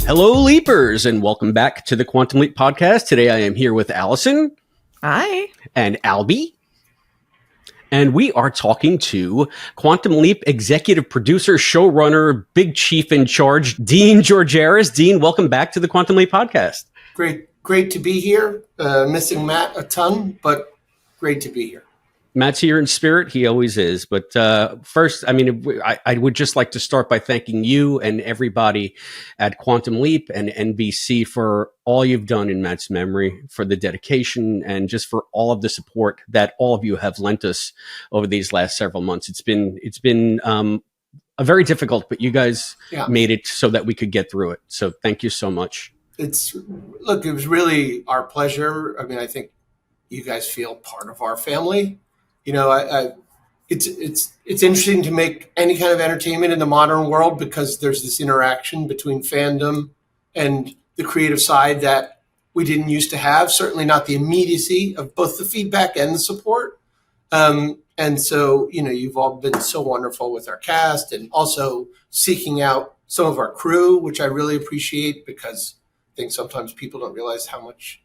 Hello, Leapers, and welcome back to the Quantum Leap podcast. Today I am here with Allison. Hi. And Albie. And we are talking to Quantum Leap executive producer, showrunner, big chief in charge, Dean Georgaris. Dean, welcome back to the Quantum Leap podcast. Great to be here. Missing Matt a ton, but great to be here. Matt's here in spirit. He always is. But first, I would just like to start by thanking you and everybody at Quantum Leap and NBC for all you've done in Matt's memory, for the dedication, and just for all of the support that all of you have lent us over these last several months. It's been a very difficult, but you guys made it so that we could get through it. So thank you so much. It was really our pleasure. I mean, I think you guys feel part of our family. You know, it's interesting to make any kind of entertainment in the modern world because there's this interaction between fandom and the creative side that we didn't used to have. Certainly not the immediacy of both the feedback and the support. And so, you know, you've all been so wonderful with our cast and also seeking out some of our crew, which I really appreciate because I think sometimes people don't realize how much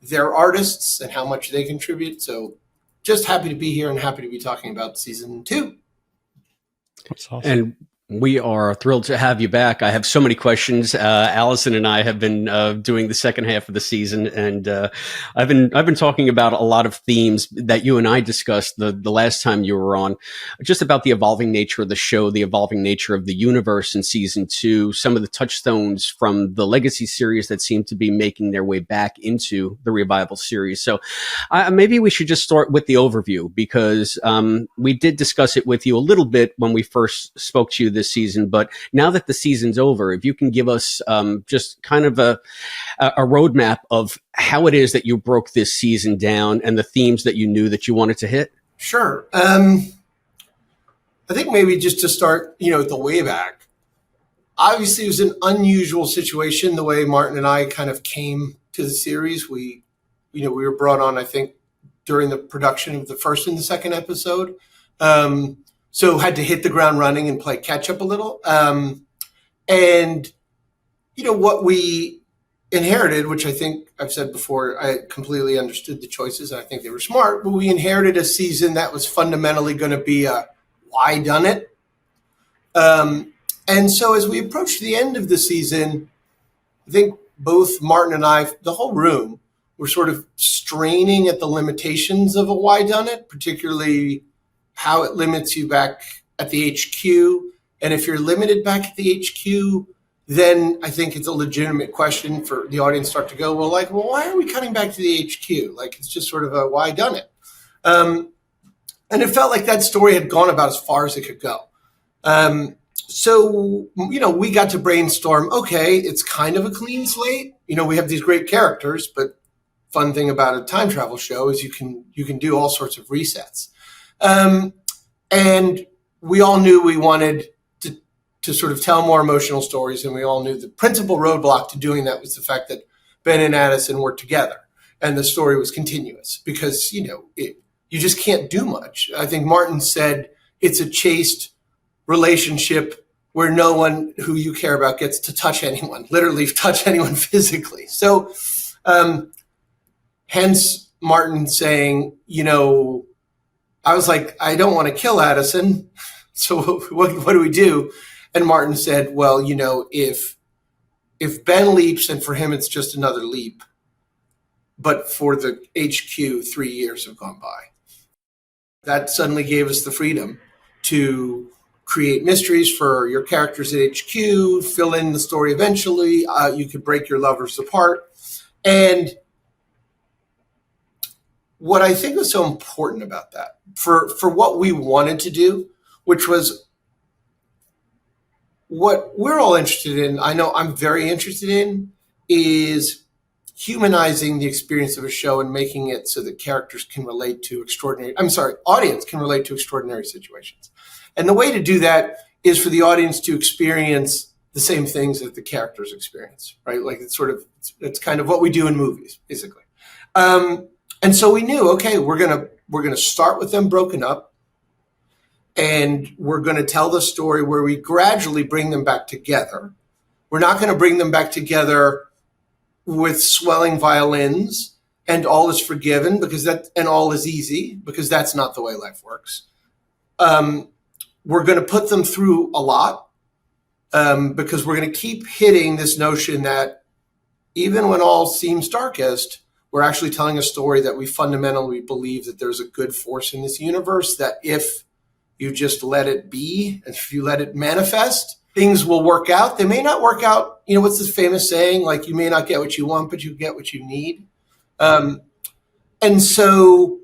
they're artists and how much they contribute. So just happy to be here and happy to be talking about season 2. That's awesome. And we are thrilled to have you back. I have so many questions. Allison and I have been doing the second half of the season, and I've been talking about a lot of themes that you and I discussed the last time you were on, just about the evolving nature of the show, the evolving nature of the universe in season 2, some of the touchstones from the legacy series that seem to be making their way back into the revival series. So maybe we should just start with the overview because we did discuss it with you a little bit when we first spoke to you this season, but now that the season's over, if you can give us just kind of a roadmap of how it is that you broke this season down and the themes that you knew that you wanted to hit. Sure. I think maybe just to start, you know, the way back, obviously it was an unusual situation the way Martin and I kind of came to the series. We were brought on, I think, during the production of the first and the second episode. So had to hit the ground running and play catch up a little. And, you know, what we inherited, which I think I've said before, I completely understood the choices. I think they were smart, but we inherited a season that was fundamentally going to be a why done it. And so as we approached the end of the season, I think both Martin and I, the whole room, were sort of straining at the limitations of a why done it, particularly how it limits you back at the HQ. And if you're limited back at the HQ, then I think it's a legitimate question for the audience to start to go, well, why are we cutting back to the HQ? Like, it's just sort of a why done it. And it felt like that story had gone about as far as it could go. So, you know, we got to brainstorm, okay, it's kind of a clean slate. You know, we have these great characters, but fun thing about a time travel show is you can do all sorts of resets. And we all knew we wanted to sort of tell more emotional stories. And we all knew the principal roadblock to doing that was the fact that Ben and Addison were together and the story was continuous because, you know, you just can't do much. I think Martin said it's a chaste relationship where no one who you care about gets to touch anyone, literally touch anyone physically. So, hence Martin saying, you know, I was like, I don't want to kill Addison. So what do we do? And Martin said, well, you know, if Ben leaps and for him, it's just another leap, but for the HQ, 3 years have gone by. That suddenly gave us the freedom to create mysteries for your characters at HQ, fill in the story eventually. You could break your lovers apart. And what I think was so important about that, for what we wanted to do, which was what we're all interested in, I know I'm very interested in, is humanizing the experience of a show and making it so that characters can relate to audience can relate to extraordinary situations. And the way to do that is for the audience to experience the same things that the characters experience, right? Like it's kind of what we do in movies, basically. And so we knew, okay, we're gonna start with them broken up, and we're gonna tell the story where we gradually bring them back together. We're not going to bring them back together with swelling violins and all is forgiven and all is easy, because that's not the way life works. We're going to put them through a lot, because we're going to keep hitting this notion that even when all seems darkest, we're actually telling a story that we fundamentally believe that there's a good force in this universe, that if you just let it be, and if you let it manifest, things will work out. They may not work out. You know, what's this famous saying? Like, you may not get what you want, but you get what you need. And so,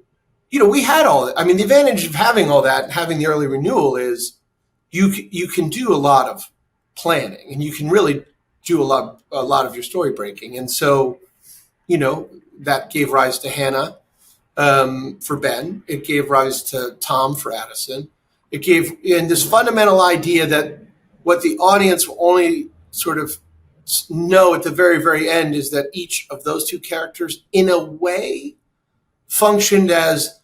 you know, we had all that. I mean, the advantage of having all that, having the early renewal, is you can do a lot of planning, and you can really do a lot of your story breaking. And so, you know, that gave rise to Hannah for Ben. It gave rise to Tom for Addison. It gave in this fundamental idea that what the audience will only sort of know at the very, very end is that each of those two characters, in a way, functioned as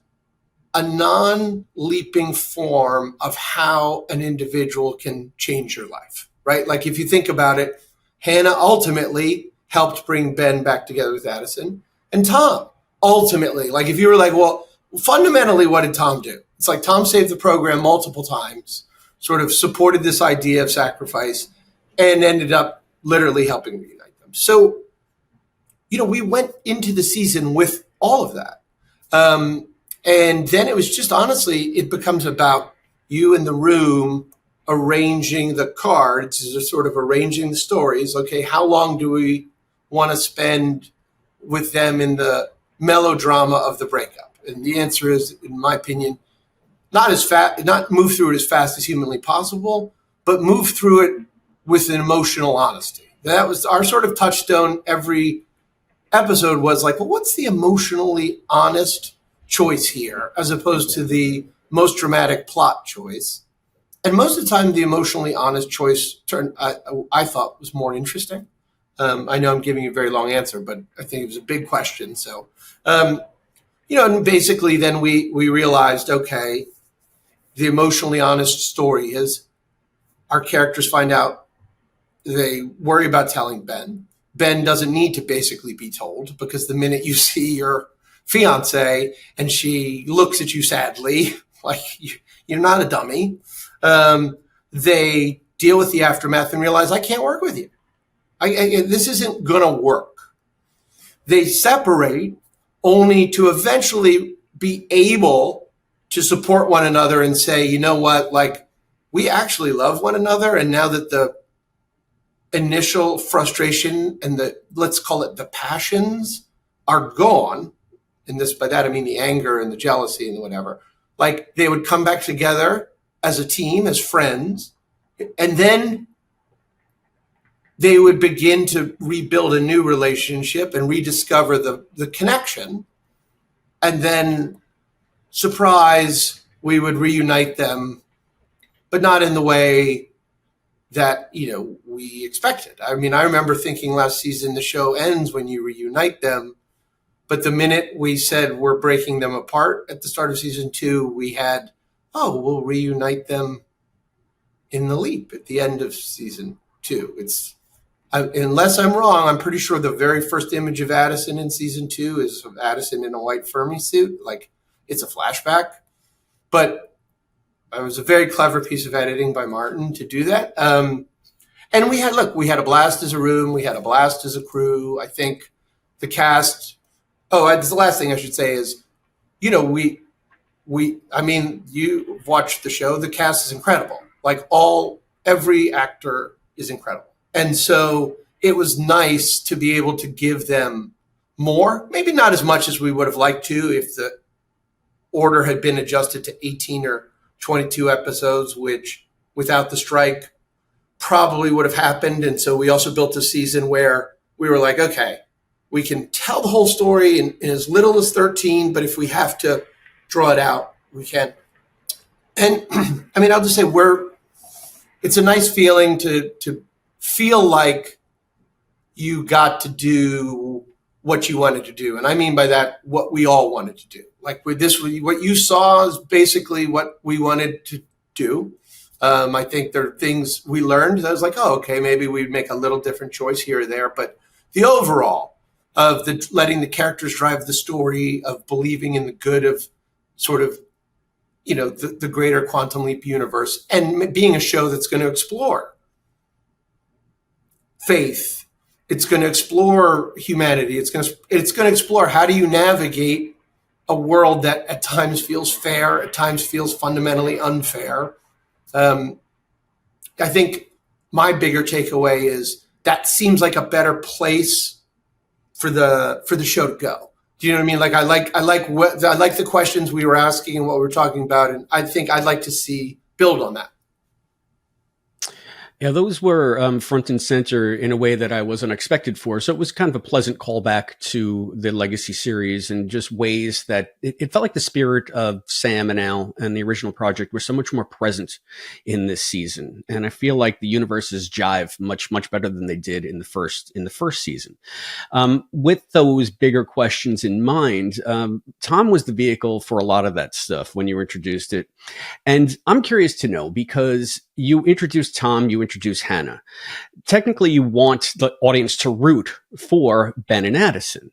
a non-leaping form of how an individual can change your life, right? Like, if you think about it, Hannah ultimately helped bring Ben back together with Addison, and Tom ultimately, like, if you were like, well, fundamentally, what did Tom do? It's like Tom saved the program multiple times, sort of supported this idea of sacrifice, and ended up literally helping reunite them. So, you know, we went into the season with all of that. And then it was just, honestly, it becomes about you in the room arranging the cards, sort of arranging the stories. Okay, how long do we want to spend with them in the melodrama of the breakup? And the answer is, in my opinion, not move through it as fast as humanly possible, but move through it with an emotional honesty. That was our sort of touchstone. Every episode was like, well, what's the emotionally honest choice here, as opposed to the most dramatic plot choice? And most of the time, the emotionally honest choice I thought was more interesting. I know I'm giving you a very long answer, but I think it was a big question. So, you know, and basically then we realized, okay, the emotionally honest story is our characters find out, they worry about telling Ben. Ben doesn't need to basically be told, because the minute you see your fiance and she looks at you sadly, like you're not a dummy, they deal with the aftermath and realize, I can't work with you. This isn't going to work. They separate only to eventually be able to support one another and say, you know what, like, we actually love one another. And now that the initial frustration and let's call it the passions are gone, and by that I mean the anger and the jealousy and whatever, like, they would come back together as a team, as friends, and then they would begin to rebuild a new relationship and rediscover the connection. And then, surprise, we would reunite them, but not in the way that, you know, we expected. I mean, I remember thinking last season, the show ends when you reunite them. But the minute we said we're breaking them apart at the start of season 2, we had, we'll reunite them in the leap at the end of season 2. Unless I'm wrong, I'm pretty sure the very first image of Addison in season 2 is of Addison in a white Fermi suit. Like, it's a flashback. But it was a very clever piece of editing by Martin to do that. And we had a blast as a room. We had a blast as a crew. I think the cast. The last thing I should say is, you know, you watched the show. The cast is incredible. Like, every actor is incredible. And so it was nice to be able to give them more, maybe not as much as we would have liked to if the order had been adjusted to 18 or 22 episodes, which without the strike probably would have happened. And so we also built a season where we were like, okay, we can tell the whole story in as little as 13, but if we have to draw it out, we can. And I mean, I'll just say it's a nice feeling to feel like you got to do what you wanted to do. And I mean by that, what we all wanted to do. Like, with this, what you saw is basically what we wanted to do. I think there are things we learned that I was like, oh, okay, maybe we'd make a little different choice here or there. But the overall of the letting the characters drive the story, of believing in the good of sort of, the greater Quantum Leap universe, and being a show that's going to explore faith. It's going to explore humanity. It's going to explore how do you navigate a world that at times feels fair, at times feels fundamentally unfair. I think my bigger takeaway is that seems like a better place for the show to go. Do you know what I mean? Like I like the questions we were asking and what we were talking about, and I think I'd like to see build on that. Yeah, those were front and center in a way that I wasn't expected for. So it was kind of a pleasant callback to the Legacy series, and just ways that it felt like the spirit of Sam and Al and the original project were so much more present in this season. And I feel like the universes jive much, much better than they did in the first season. With those bigger questions in mind, Tom was the vehicle for a lot of that stuff when you introduced it. And I'm curious to know, because you introduced Tom, you introduced Hannah. Technically, you want the audience to root for Ben and Addison,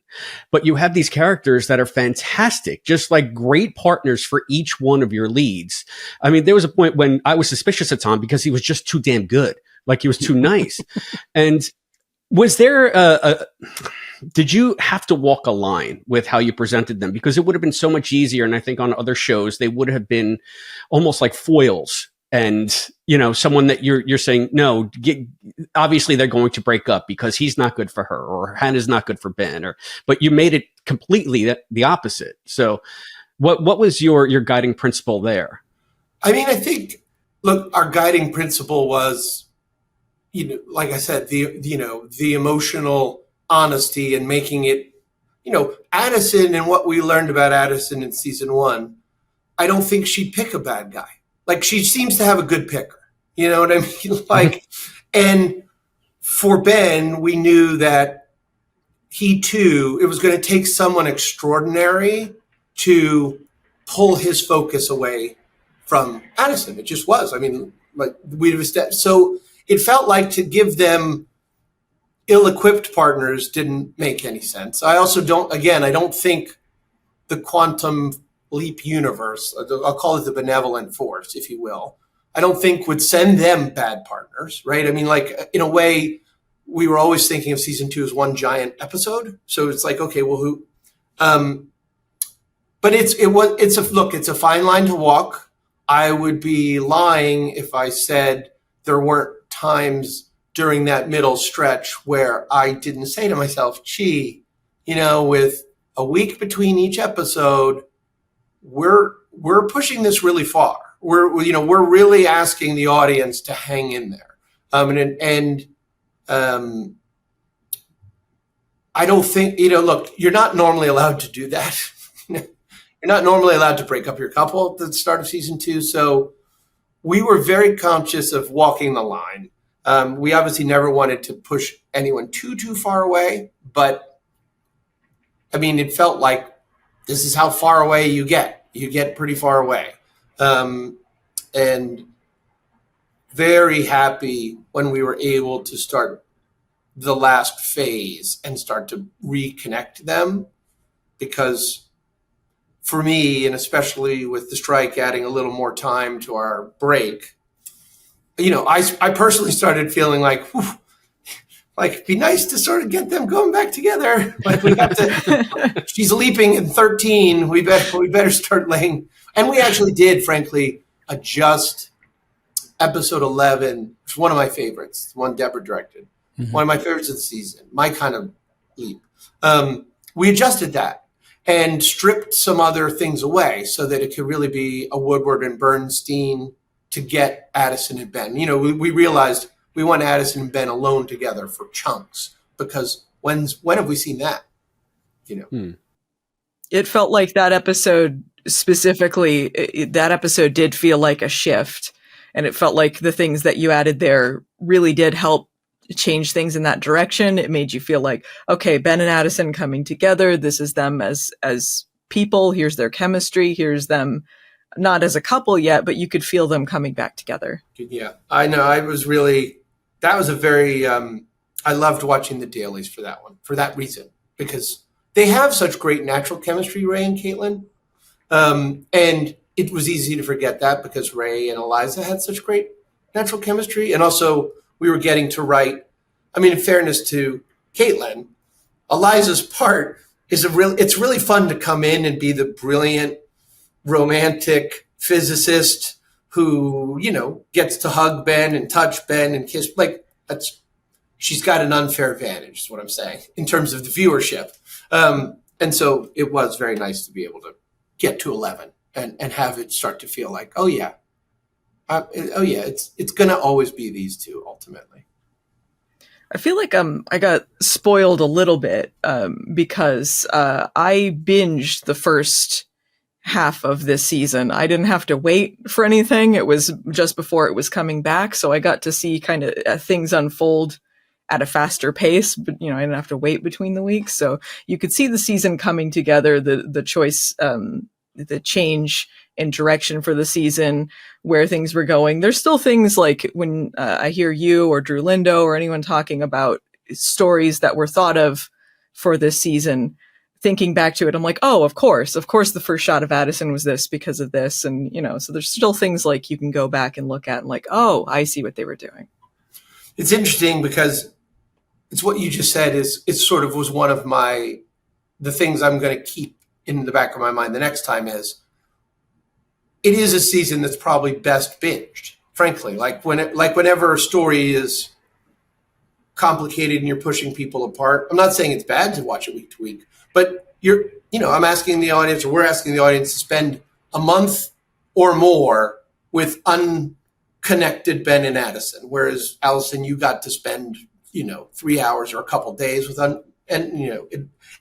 but you have these characters that are fantastic, just like great partners for each one of your leads. I mean, there was a point when I was suspicious of Tom because he was just too damn good. Like, he was too nice. And was there did you have to walk a line with how you presented them? Because it would have been so much easier. And I think on other shows, they would have been almost like foils. And, someone that you're saying, no, obviously they're going to break up because he's not good for her, or Hannah's not good for Ben, but you made it completely the opposite. So what was your guiding principle there? I mean, I think, look, our guiding principle was, like I said, the emotional honesty, and making it, Addison, and what we learned about Addison in season 1, I don't think she'd pick a bad guy. Like, she seems to have a good picker. You know what I mean? Like, and for Ben, we knew that he too, it was going to take someone extraordinary to pull his focus away from Addison. It just was. I mean, like, so it felt like to give them ill-equipped partners didn't make any sense. I also I don't think the Quantum Leap universe, I'll call it the benevolent force, if you will, I don't think would send them bad partners, right? I mean, like, in a way, we were always thinking of season 2 as one giant episode. So it's like, okay, well, who? But it's a fine line to walk. I would be lying if I said there weren't times during that middle stretch where I didn't say to myself, gee, with a week between each episode, we're pushing this really far. We're really asking the audience to hang in there. I don't think, look, you're not normally allowed to do that. You're not normally allowed to break up your couple at the start of season 2. So we were very conscious of walking the line. We obviously never wanted to push anyone too far away, but I mean, it felt like this is how far away you get. You get pretty far away. And very happy when we were able to start the last phase and start to reconnect them, because for me, and especially with the strike adding a little more time to our break, I personally started feeling like, whew, like, it'd be nice to sort of get them going back together. Like, we got to, she's leaping in 13. We better start laying. And we actually did, frankly, adjust episode 11. It's one of my favorites, the one Deborah directed. Mm-hmm. One of my favorites of the season, my kind of leap. We adjusted that and stripped some other things away so that it could really be a Woodward and Bernstein to get Addison and Ben. We realized we want Addison and Ben alone together for chunks, because when have we seen that? It felt like that episode specifically, that episode did feel like a shift, and it felt like the things that you added there really did help change things in that direction. It made you feel like, okay, Ben and Addison coming together. This is them as people. Here's their chemistry. Here's them not as a couple yet, but you could feel them coming back together. Yeah, I know. That was a very, I loved watching the dailies for that one, for that reason, because they have such great natural chemistry, Ray and Caitlin. And it was easy to forget that because Ray and Eliza had such great natural chemistry. And also we were getting to write, I mean, in fairness to Caitlin, Eliza's part is it's really fun to come in and be the brilliant, romantic physicist who, gets to hug Ben and touch Ben and kiss. She's got an unfair advantage, is what I'm saying, in terms of the viewership. And so it was very nice to be able to get to 11 and have it start to feel like, it's going to always be these two ultimately. I feel like I got spoiled a little bit because I binged the first half of this season. I didn't have to wait for anything. It was just before it was coming back, so I got to see kind of things unfold at a faster pace. But I didn't have to wait between the weeks, so you could see the season coming together. The choice, the change in direction for the season, where things were going. There's still things like when I hear you or Drew Lindo or anyone talking about stories that were thought of for this season, thinking back to it, I'm like, oh, of course, the first shot of Addison was this because of this. And, so there's still things like you can go back and look at and like, oh, I see what they were doing. It's interesting because it's what you just said it sort of was one of the things I'm going to keep in the back of my mind the next time is, it is a season that's probably best binged, frankly. Whenever a story is complicated and you're pushing people apart, I'm not saying it's bad to watch it week to week, but I'm asking the audience, or we're asking the audience to spend a month or more with unconnected Ben and Addison, whereas Allison, you got to spend 3 hours or a couple days with and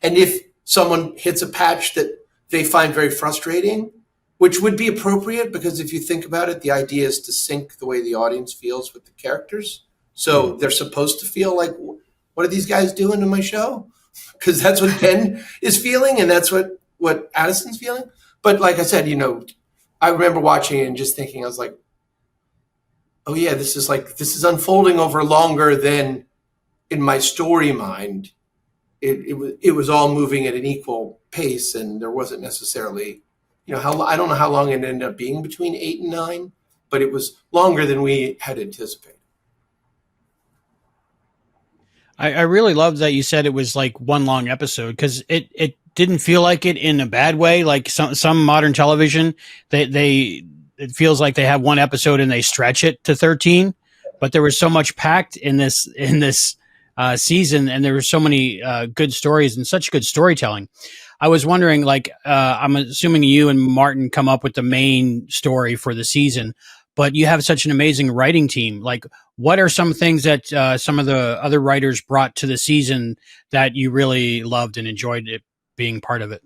if someone hits a patch that they find very frustrating, which would be appropriate because if you think about it, the idea is to sync the way the audience feels with the characters. So they're supposed to feel like, what are these guys doing to my show? Because that's what Ben is feeling and that's what Addison's feeling. But like I said, I remember watching it and just thinking, I was like, oh yeah, this is unfolding over longer than in my story mind. It was all moving at an equal pace and there wasn't necessarily, I don't know how long it ended up being between 8 and 9, but it was longer than we had anticipated. I really loved that you said it was like one long episode because it didn't feel like it in a bad way. Like some modern television, it feels like they have one episode and they stretch it to 13, but there was so much packed in this season, and there were so many good stories and such good storytelling. I was wondering, I'm assuming you and Martin come up with the main story for the season, but you have such an amazing writing team. Like, what are some things that some of the other writers brought to the season that you really loved and enjoyed it being part of it?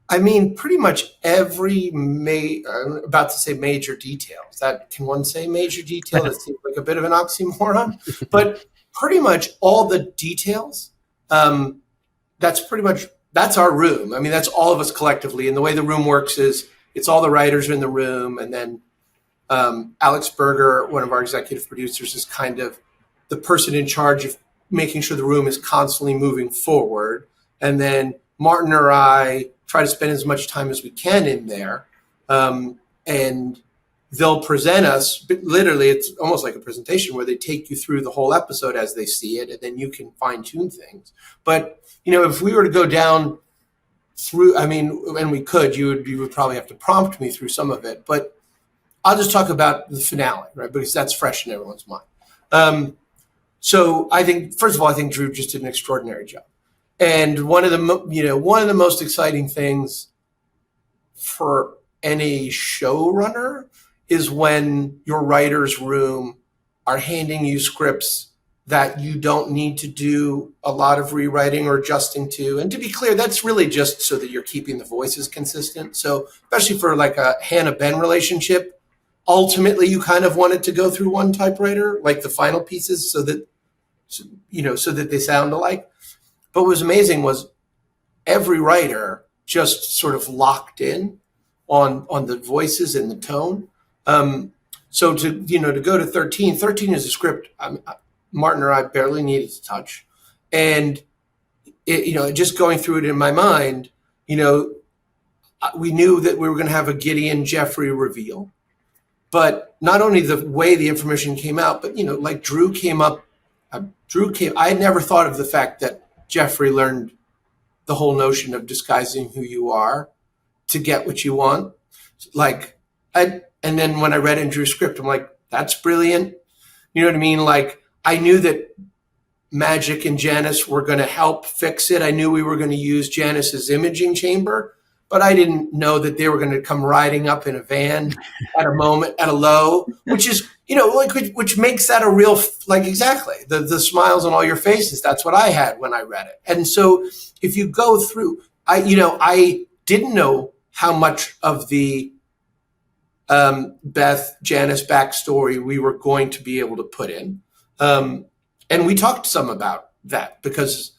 I mean, pretty much every I'm about to say major detail. Can one say major detail? That seems like a bit of an oxymoron, but pretty much all the details. That's our room. I mean, that's all of us collectively. And the way the room works is it's all the writers are in the room. And then Alex Berger, one of our executive producers, is kind of the person in charge of making sure the room is constantly moving forward. And then Martin or I try to spend as much time as we can in there. And they'll present us, but literally it's almost like a presentation where they take you through the whole episode as they see it, and then you can fine tune things. But, if we were to go down through, and we could, you would probably have to prompt me through some of it, but I'll just talk about the finale, right? Because that's fresh in everyone's mind. So I think, first of all, I think Drew just did an extraordinary job. And one of the most exciting things for any showrunner is when your writer's room are handing you scripts that you don't need to do a lot of rewriting or adjusting to. And to be clear, that's really just so that you're keeping the voices consistent. So especially for like a Hannah-Ben relationship, ultimately you kind of want it to go through one typewriter, like the final pieces, so that they sound alike. But what was amazing was every writer just sort of locked in on the voices and the tone. So to go to 13 is a script Martin or I barely needed to touch. And just going through it in my mind, we knew that we were going to have a Gideon Jeffrey reveal, but not only the way the information came out, but like Drew came. I had never thought of the fact that Jeffrey learned the whole notion of disguising who you are to get what you want. And then when I read in Drew's script, I'm like, that's brilliant. You know what I mean? Like, I knew that Magic and Janice were going to help fix it. I knew we were going to use Janice's imaging chamber, but I didn't know that they were going to come riding up in a van at a low, which is, which makes that a real, exactly the smiles on all your faces. That's what I had when I read it. And so if you go through, I didn't know how much of the Beth Janice backstory we were going to be able to put in. And we talked some about that because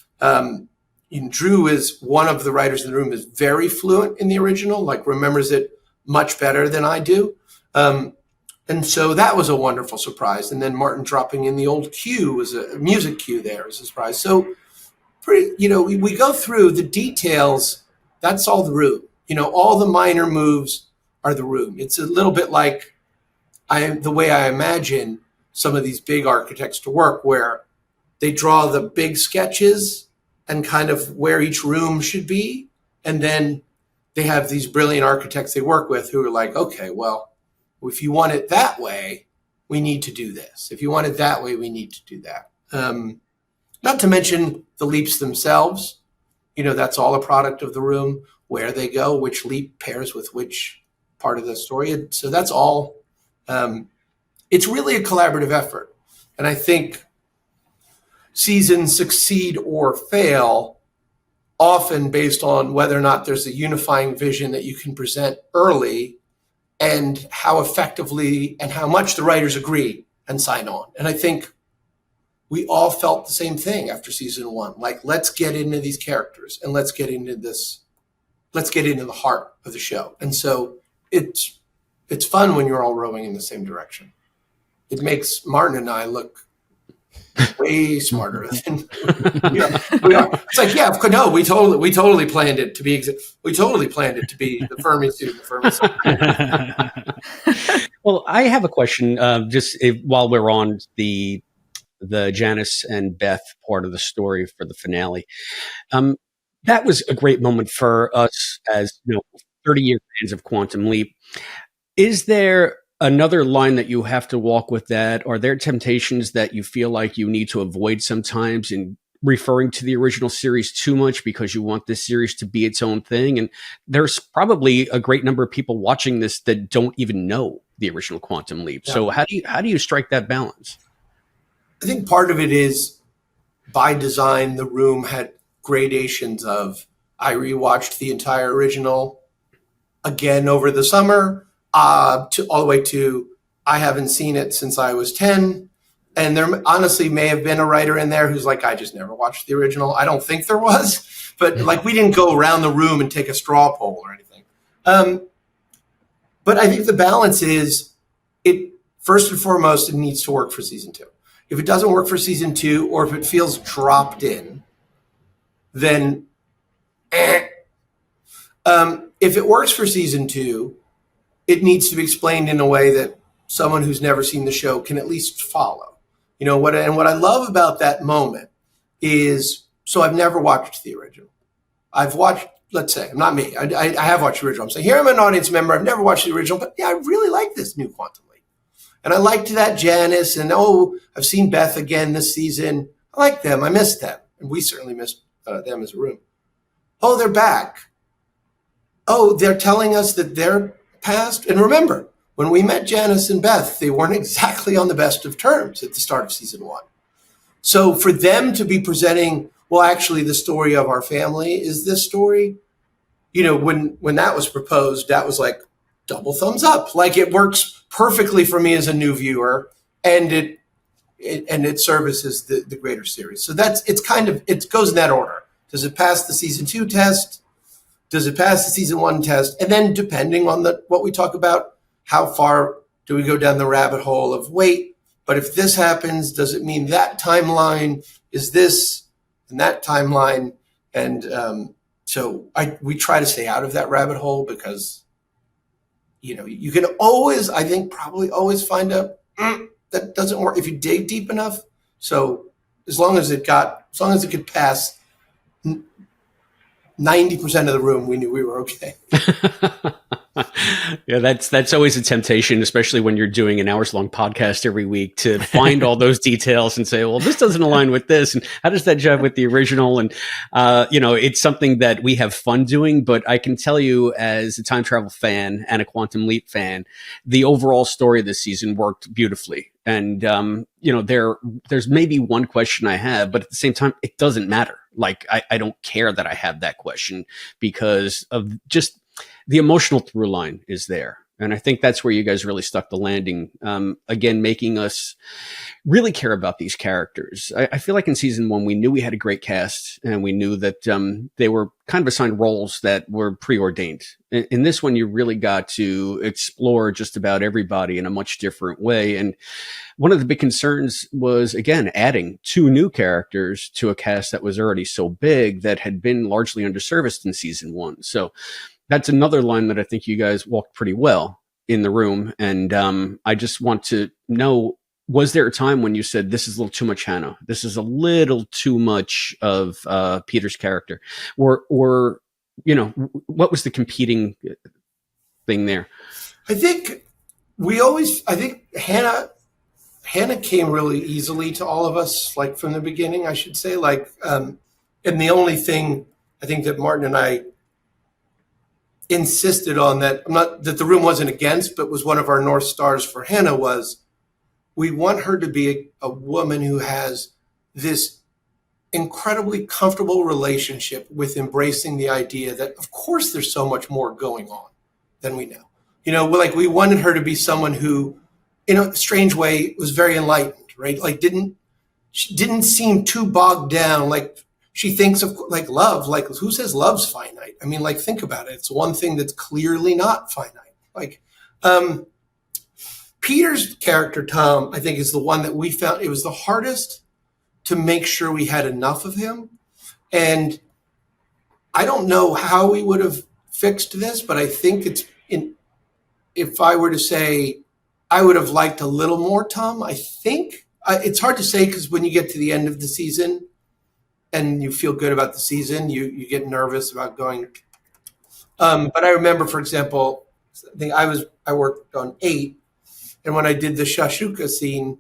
Drew is one of the writers in the room, is very fluent in the original, remembers it much better than I do. And so that was a wonderful surprise. And then Martin dropping in the old cue was a music cue there as a surprise. So we go through the details. That's all the room. All the minor moves are the room. It's a little bit like the way I imagine some of these big architects to work, where they draw the big sketches and kind of where each room should be. And then they have these brilliant architects they work with who are like, okay, well, if you want it that way, we need to do this. If you want it that way, we need to do that. Not to mention the leaps themselves. That's all a product of the room, where they go, which leap pairs with which part of the story. So that's all. It's really a collaborative effort. And I think seasons succeed or fail often based on whether or not there's a unifying vision that you can present early, and how effectively and how much the writers agree and sign on. And I think we all felt the same thing after season 1. Let's get into these characters and let's get into this. Let's get into the heart of the show. And so it's fun when you're all rowing in the same direction. It makes Martin and I look way smarter than we are. It's like, yeah, no, we totally planned it to be. We totally planned it to be the Fermi suit. Well, I have a question. While we're on the Janice and Beth part of the story for the finale, that was a great moment for us as 30-year fans of Quantum Leap. Is there another line that you have to walk with that? Are there temptations that you feel like you need to avoid sometimes in referring to the original series too much because you want this series to be its own thing? And there's probably a great number of people watching this that don't even know the original Quantum Leap. Yeah. So how do you strike that balance? I think part of it is, by design, the room had gradations of, I rewatched the entire original again over the summer, to all the way to, I haven't seen it since I was 10. And there honestly may have been a writer in there who's like, I just never watched the original. I don't think there was, but we didn't go around the room and take a straw poll or anything. But I think the balance is, first and foremost, it needs to work for season 2. If it doesn't work for season 2, or if it feels dropped in, then if it works for season 2, it needs to be explained in a way that someone who's never seen the show can at least follow. What I love about that moment is, so I've never watched the original. I've watched, let's say, not me, I have watched the original. I'm saying, here I'm an audience member, I've never watched the original, but yeah, I really like this new Quantum Leap. And I liked that Janice, and I've seen Beth again this season. I like them, I missed them. And we certainly missed them as a room. Oh, they're back. Oh, they're telling us that they're past. And remember, when we met Janice and Beth, they weren't exactly on the best of terms at the start of season 1. So for them to be presenting, well, actually, the story of our family is this story, when that was proposed, that was like double thumbs up. It works perfectly for me as a new viewer, and it services the greater series. So it goes in that order. Does it pass the season 2 test? does it pass the season 1 test? And then depending on what we talk about, how far do we go down the rabbit hole of, wait, but if this happens, does it mean that timeline is this and that timeline? And so we try to stay out of that rabbit hole because, you can always, I think, probably always find a that doesn't work if you dig deep enough. So as long as it could pass 90% of the room, we knew we were okay. Yeah, that's always a temptation, especially when you're doing an hours-long podcast every week, to find all those details and say, well, this doesn't align with this, and how does that jive with the original? And it's something that we have fun doing. But I can tell you, as a time travel fan and a Quantum Leap fan, the overall story of this season worked beautifully. And there's maybe one question I have, but at the same time, it doesn't matter. Like, I don't care that I have that question, because of just the emotional through line is there. And I think that's where you guys really stuck the landing. Again, making us really care about these characters. I feel like in season 1, we knew we had a great cast, and we knew that they were kind of assigned roles that were preordained. In this one, you really got to explore just about everybody in a much different way. And one of the big concerns was, again, adding 2 new characters to a cast that was already so big, that had been largely underserviced in season 1. So that's another line that I think you guys walked pretty well in the room. And I just want to know, was there a time when you said, this is a little too much Hannah? This is a little too much of Peter's character? Or what was the competing thing there? I think Hannah came really easily to all of us, like from the beginning, I should say. And the only thing I think that Martin and I insisted on, that the room wasn't against, but was one of our North Stars for Hannah, was we want her to be a woman who has this incredibly comfortable relationship with embracing the idea that, of course, there's so much more going on than we know. We wanted her to be someone who, in a strange way, was very enlightened, right? Like, didn't seem too bogged down. Like, she thinks of love. Like, who says love's finite? I mean, think about it. It's one thing that's clearly not finite. Peter's character, Tom, I think, is the one that we found it was the hardest to make sure we had enough of him. And I don't know how we would have fixed this, but I think if I were to say, I would have liked a little more Tom. I think it's hard to say, because when you get to the end of the season and you feel good about the season, you get nervous about going. But I remember, for example, I think I worked on 8, and when I did the Shakshuka scene,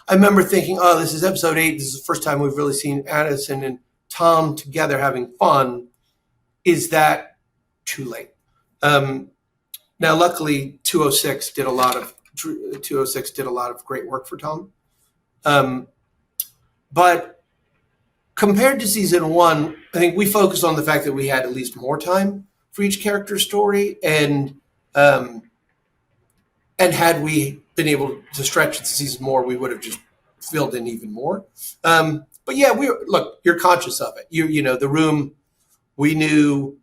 I remember thinking, oh, this is episode 8. This is the first time we've really seen Addison and Tom together having fun. Is that too late? Now, luckily, 206 did a lot of great work for Tom. But compared to season 1, I think we focused on the fact that we had at least more time for each character's story, and had we been able to stretch it to season more, we would have just filled in even more. But yeah, you're conscious of it. The room, we knew.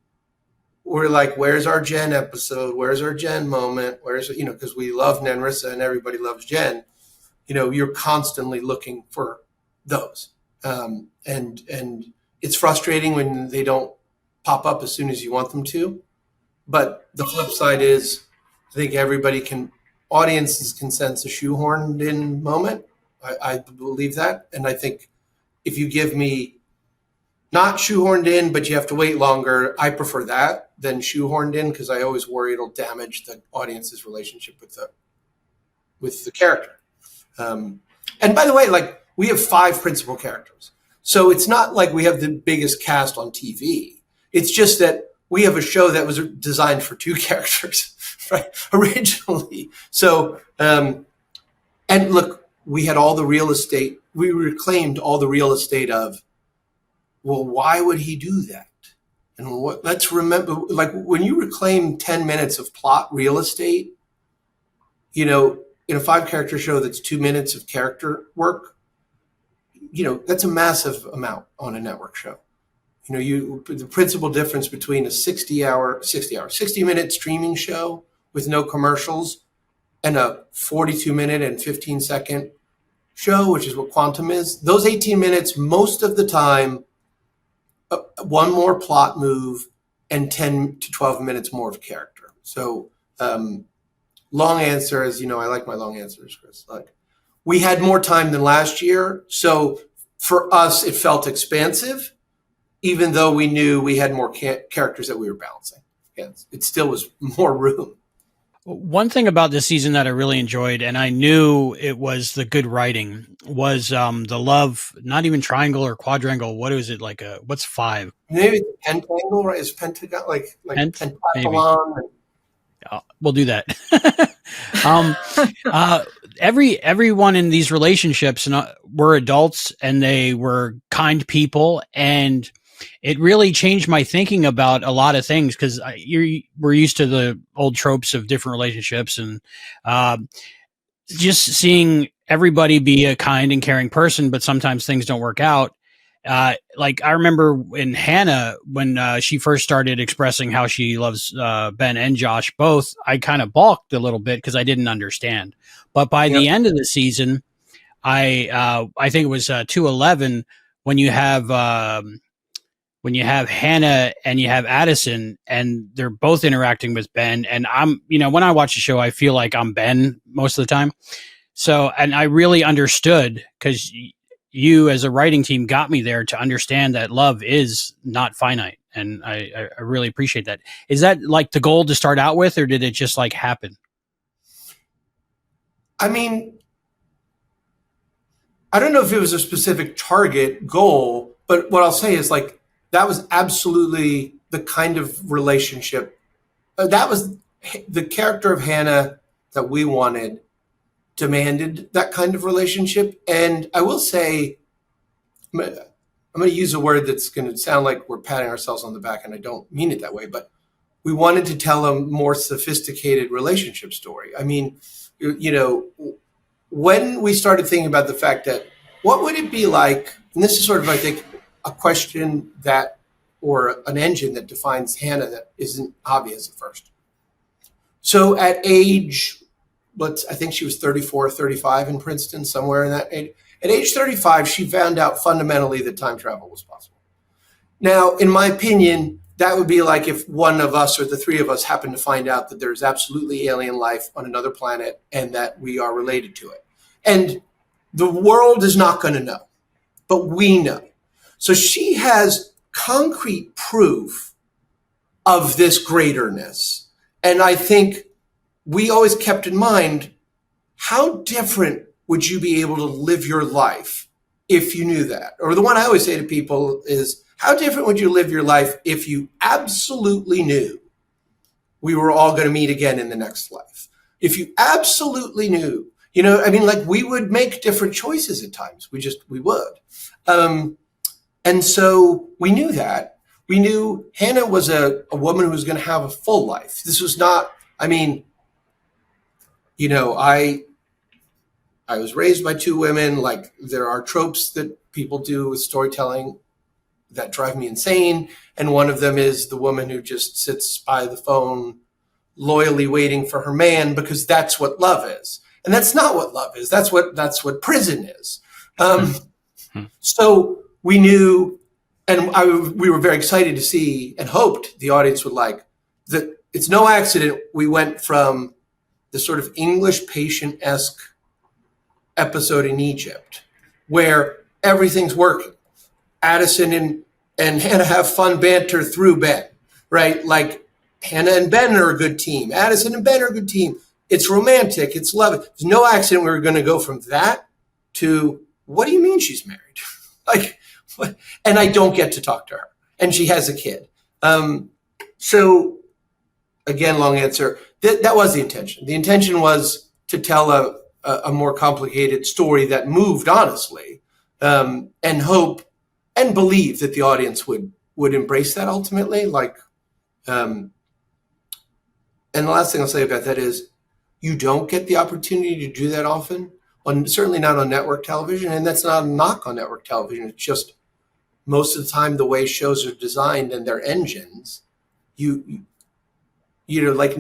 We're like, where's our Jen episode? Where's our Jen moment? Because we love Nanrissa and everybody loves Jen. You're constantly looking for those. And it's frustrating when they don't pop up as soon as you want them to. But the flip side is, I think audiences can sense a shoehorned in moment. I believe that. And I think if you give me not shoehorned in, but you have to wait longer, I prefer that than shoehorned in, because I always worry it'll damage the audience's relationship with the character. And by the way, we have 5 principal characters. So it's not like we have the biggest cast on TV. It's just that we have a show that was designed for 2 characters, right? Originally. So, and look, we had all the real estate. We reclaimed all the real estate of, well, why would he do that? And let's remember, when you reclaim 10 minutes of plot real estate, in a 5-character show that's 2 minutes of character work, that's a massive amount on a network show. the principal difference between a 60-minute streaming show with no commercials and a 42-minute and 15-second show, which is what Quantum is, those 18 minutes, most of the time, one more plot move and 10 to 12 minutes more of character. So long answer is, I like my long answers, Chris. Like, we had more time than last year. So for us, it felt expansive, even though we knew we had more characters that we were balancing. It still was more room. One thing about this season that I really enjoyed, and I knew it was the good writing, was the love, not even triangle or quadrangle. What is it like? What's 5? Maybe it's pentangle, right? Is pentagon like pentathlon? We'll do that. Everyone in these relationships were adults, and they were kind people, and it really changed my thinking about a lot of things, because we're used to the old tropes of different relationships, and just seeing everybody be a kind and caring person, but sometimes things don't work out. Like I remember in Hannah, when she first started expressing how she loves Ben and Josh both, I kind of balked a little bit because I didn't understand. But by the end of the season, I think it was 211, when you have Hannah and you have Addison, and they're both interacting with Ben, and when I watch the show, I feel like I'm Ben most of the time. So, and I really understood, because you as a writing team got me there to understand that love is not finite. And I really appreciate that. Is that like the goal to start out with, or did it just like happen? I mean, I don't know if it was a specific target goal, but what I'll say is, like, that was absolutely the kind of relationship. That was the character of Hannah that we wanted, demanded that kind of relationship. And I will say, I'm going to use a word that's going to sound like we're patting ourselves on the back, and I don't mean it that way, but we wanted to tell a more sophisticated relationship story. I mean, when we started thinking about the fact that, what would it be like, and this is sort of, I think, a question that, or an engine that defines Hannah that isn't obvious at first. So at age, I think she was 34, 35 in Princeton, somewhere in that age. At age 35, she found out fundamentally that time travel was possible. Now, in my opinion, that would be like if one of us or the three of us happened to find out that there's absolutely alien life on another planet and that we are related to it. And the world is not going to know, but we know. So she has concrete proof of this greaterness. And I think we always kept in mind, how different would you be able to live your life if you knew that? Or the one I always say to people is, how different would you live your life if you absolutely knew we were all going to meet again in the next life? If you absolutely knew, like, we would make different choices at times. We would. And so we knew that. We knew Hannah was a woman who was going to have a full life. This was not, I was raised by two women. Like, there are tropes that people do with storytelling that drive me insane. And one of them is the woman who just sits by the phone, loyally waiting for her man, because that's what love is. And that's not what love is. That's what prison is. So we knew, and we were very excited to see and hoped the audience would like that. It's no accident we went from the sort of English Patient-esque episode in Egypt, where everything's working. Addison and Hannah have fun banter through Ben, right? Like, Hannah and Ben are a good team. Addison and Ben are a good team. It's romantic. It's love. There's no accident we were going to go from that to, what do you mean she's married? Like, what? And I don't get to talk to her, and she has a kid. So again, long answer. That was the intention. The intention was to tell a more complicated story that moved honestly, and hope and believe that the audience would embrace that ultimately. Like, and the last thing I'll say about that is, you don't get the opportunity to do that often, certainly not on network television. And that's not a knock on network television. It's just, most of the time the way shows are designed and their engines, you know, like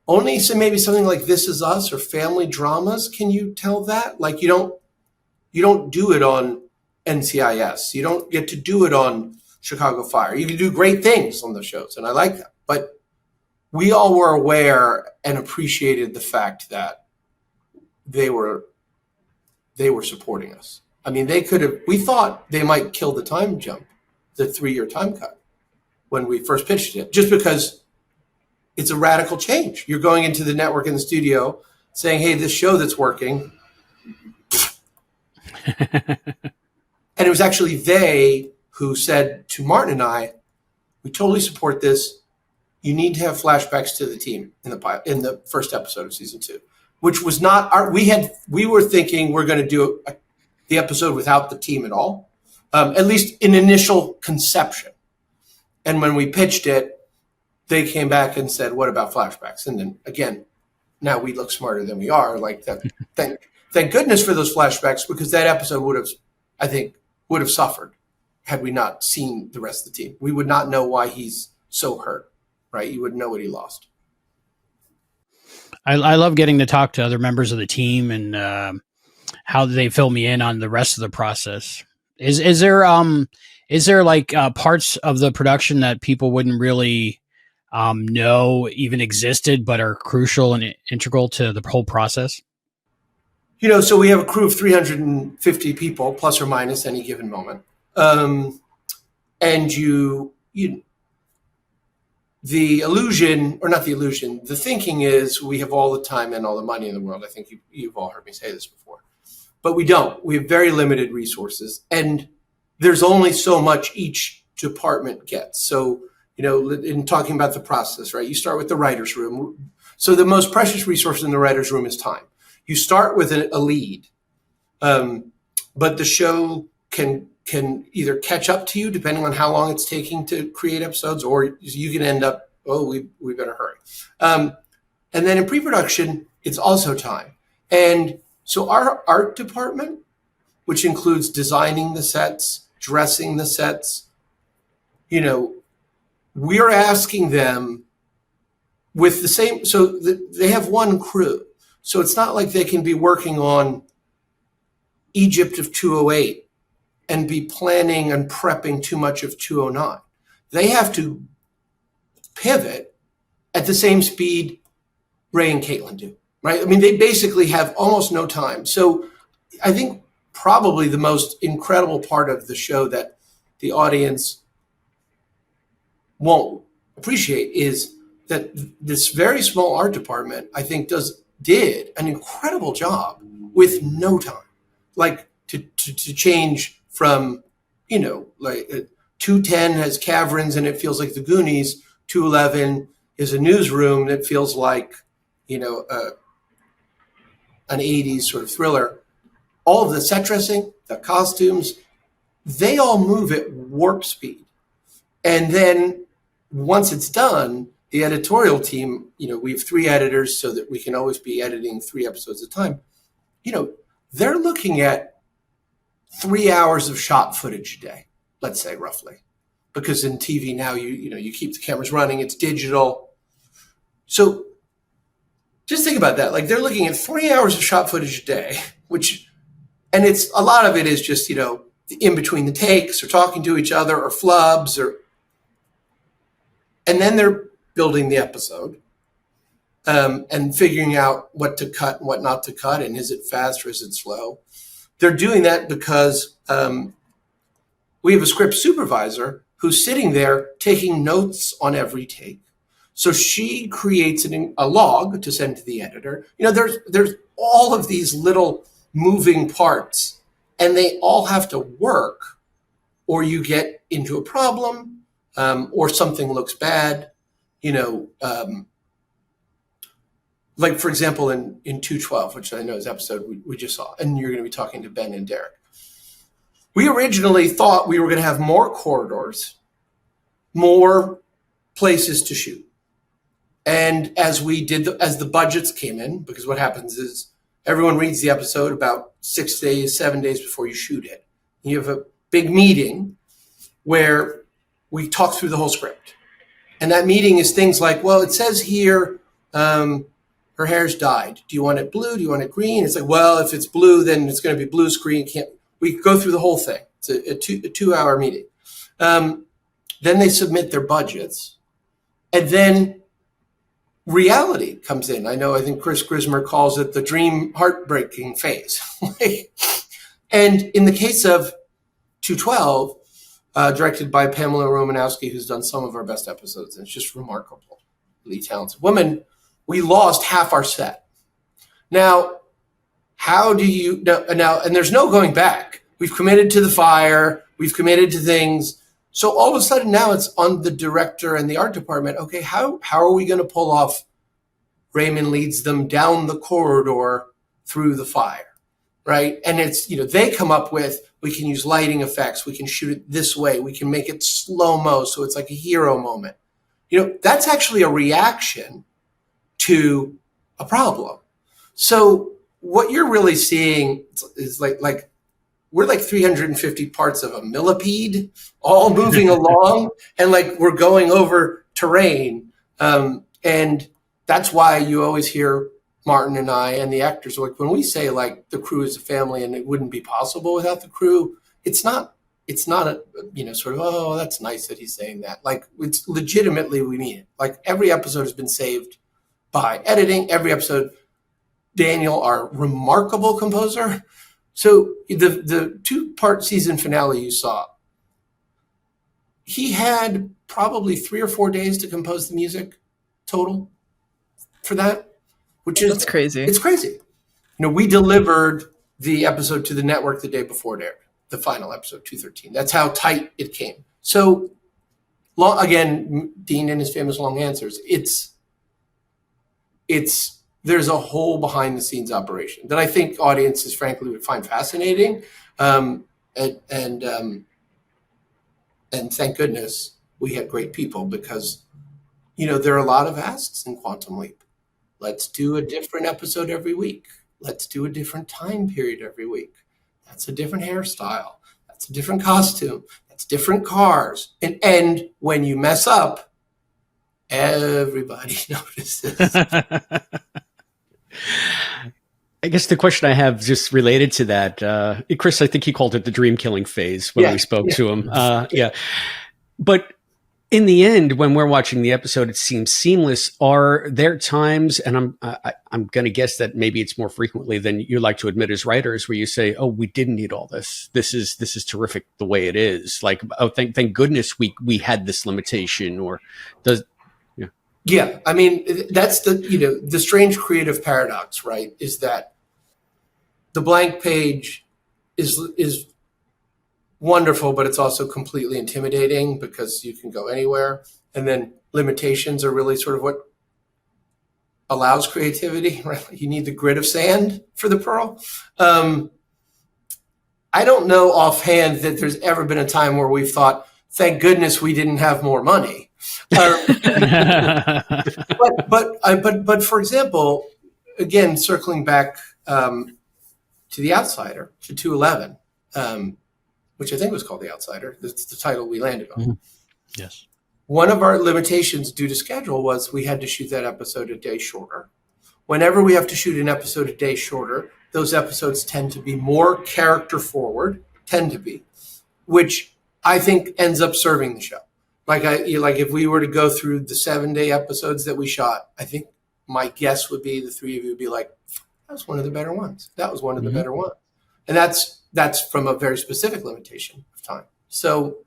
only maybe something like This Is Us or family dramas can you tell that. Like you don't do it on NCIS. You don't get to do it on Chicago Fire. You can do great things on those shows, and I like that. But we all were aware and appreciated the fact that they were supporting us. I mean, we thought they might kill the time jump, the 3-year time cut, when we first pitched it, just because it's a radical change. You're going into the network in the studio saying, hey, this show that's working. And it was actually they who said to Martin and I, we totally support this. You need to have flashbacks to the team in the first episode of season 2, which was not we were thinking we're going to do the episode without the team at all, at least in initial conception. And when we pitched it, they came back and said, what about flashbacks? And then again, now we look smarter than we are. Like that. Thank goodness for those flashbacks, because that episode would have suffered had we not seen the rest of the team. We would not know why he's so hurt, right? You wouldn't know what he lost. I love getting to talk to other members of the team and how they fill me in on the rest of the process. Is there like parts of the production that people wouldn't really know even existed, but are crucial and integral to the whole process? You know, so we have a crew of 350 people, plus or minus any given moment. And the illusion, or not the illusion, the thinking is we have all the time and all the money in the world. I think you've all heard me say this before. But we don't. We have very limited resources. And there's only so much each department gets. So, you know, in talking about the process, right, you start with the writer's room. So the most precious resource in the writer's room is time. You start with a lead, but the show can either catch up to you depending on how long it's taking to create episodes, or you can end up, we better hurry. And then in pre-production, it's also time. And so our art department, which includes designing the sets, dressing the sets, you know, we're asking them with the same, so they have one crew. So it's not like they can be working on Egypt of 208 and be planning and prepping too much of 209. They have to pivot at the same speed Ray and Caitlin do, right? I mean, they basically have almost no time. So I think probably the most incredible part of the show that the audience won't appreciate is that this very small art department, I think, did an incredible job with no time, like to change from, you know, like 210 has caverns and it feels like the Goonies. 211 is a newsroom that feels like, you know, an 80s sort of thriller. All of the set dressing, the costumes, they all move at warp speed. And then once it's done, the editorial team, you know, we have 3 editors so that we can always be editing 3 episodes at a time. You know, they're looking at 3 hours of shot footage a day, let's say roughly, because in TV now, you keep the cameras running, it's digital. So just think about that. Like they're looking at 3 hours of shot footage a day, and it's a lot of it is just, you know, in between the takes or talking to each other or flubs and then they're building the episode and figuring out what to cut and what not to cut, and is it fast or is it slow? They're doing that because we have a script supervisor who's sitting there taking notes on every take. So she creates a log to send to the editor. You know, there's all of these little moving parts, and they all have to work, or you get into a problem, or something looks bad. You know, like for example, in 212, which I know is episode we just saw, and you're going to be talking to Ben and Derek. We originally thought we were going to have more corridors, more places to shoot. And as as the budgets came in, because what happens is everyone reads the episode about 6 days, 7 days before you shoot it. You have a big meeting, where we talk through the whole script. And that meeting is things like, well, it says here, her hair's dyed. Do you want it blue? Do you want it green? It's like, well, if it's blue, then it's going to be blue screen. We go through the whole thing. It's a 2-hour meeting. Then they submit their budgets, and then reality comes in. I think Chris Grismer calls it the dream heartbreaking phase. And in the case of 212, directed by Pamela Romanowski, who's done some of our best episodes, and it's just remarkably talented woman, we lost half our set. Now, how do you now? And there's no going back. We've committed to the fire. We've committed to things. So all of a sudden now it's on the director and the art department. Okay, how are we going to pull off Raymond leads them down the corridor through the fire, right? And it's, they come up with, we can use lighting effects. We can shoot it this way. We can make it slow-mo so it's like a hero moment. That's actually a reaction to a problem. So what you're really seeing is like we're like 350 parts of a millipede all moving along, and like we're going over terrain. And that's why you always hear Martin and I and the actors, like when we say like the crew is a family and it wouldn't be possible without the crew, it's not a, sort of, oh, that's nice that he's saying that. Like it's legitimately, we mean it. Like every episode has been saved by editing. Every episode, Daniel, our remarkable composer. So the 2-part season finale you saw, he had probably 3 or 4 days to compose the music total for that, which is, that's crazy. It's crazy. We delivered the episode to the network the day before it aired, the final episode, 213. That's how tight it came. So again, Dean and his famous long answers, there's a whole behind the scenes operation that I think audiences frankly would find fascinating. And thank goodness we had great people, because, there are a lot of asks in Quantum Leap. Let's do a different episode every week. Let's do a different time period every week. That's a different hairstyle. That's a different costume. That's different cars. And when you mess up, everybody notices. I guess the question I have just related to that, Chris, I think he called it the dream killing phase when we spoke to him. But in the end, when we're watching the episode, it seems seamless. Are there times, and I'm going to guess that maybe it's more frequently than you like to admit as writers, where you say, "Oh, we didn't need all this. This is terrific the way it is." Like, oh, thank goodness we had this limitation. Or does Yeah, I mean, that's the strange creative paradox, right? Is that the blank page is wonderful, but it's also completely intimidating because you can go anywhere. And then limitations are really sort of what allows creativity, right? You need the grit of sand for the pearl. I don't know offhand that there's ever been a time where we've thought, thank goodness we didn't have more money. But for example, again, circling back to The Outsider, to 211, which I think was called The Outsider. That's the title we landed on. Mm-hmm. Yes. One of our limitations due to schedule was we had to shoot that episode a day shorter. Whenever we have to shoot an episode a day shorter, those episodes tend to be more character forward, which I think ends up serving the show. Like if we were to go through the 7-day episodes that we shot, I think my guess would be the three of you would be like, that was one of the better ones. That was one of the better ones. And that's from a very specific limitation of time. So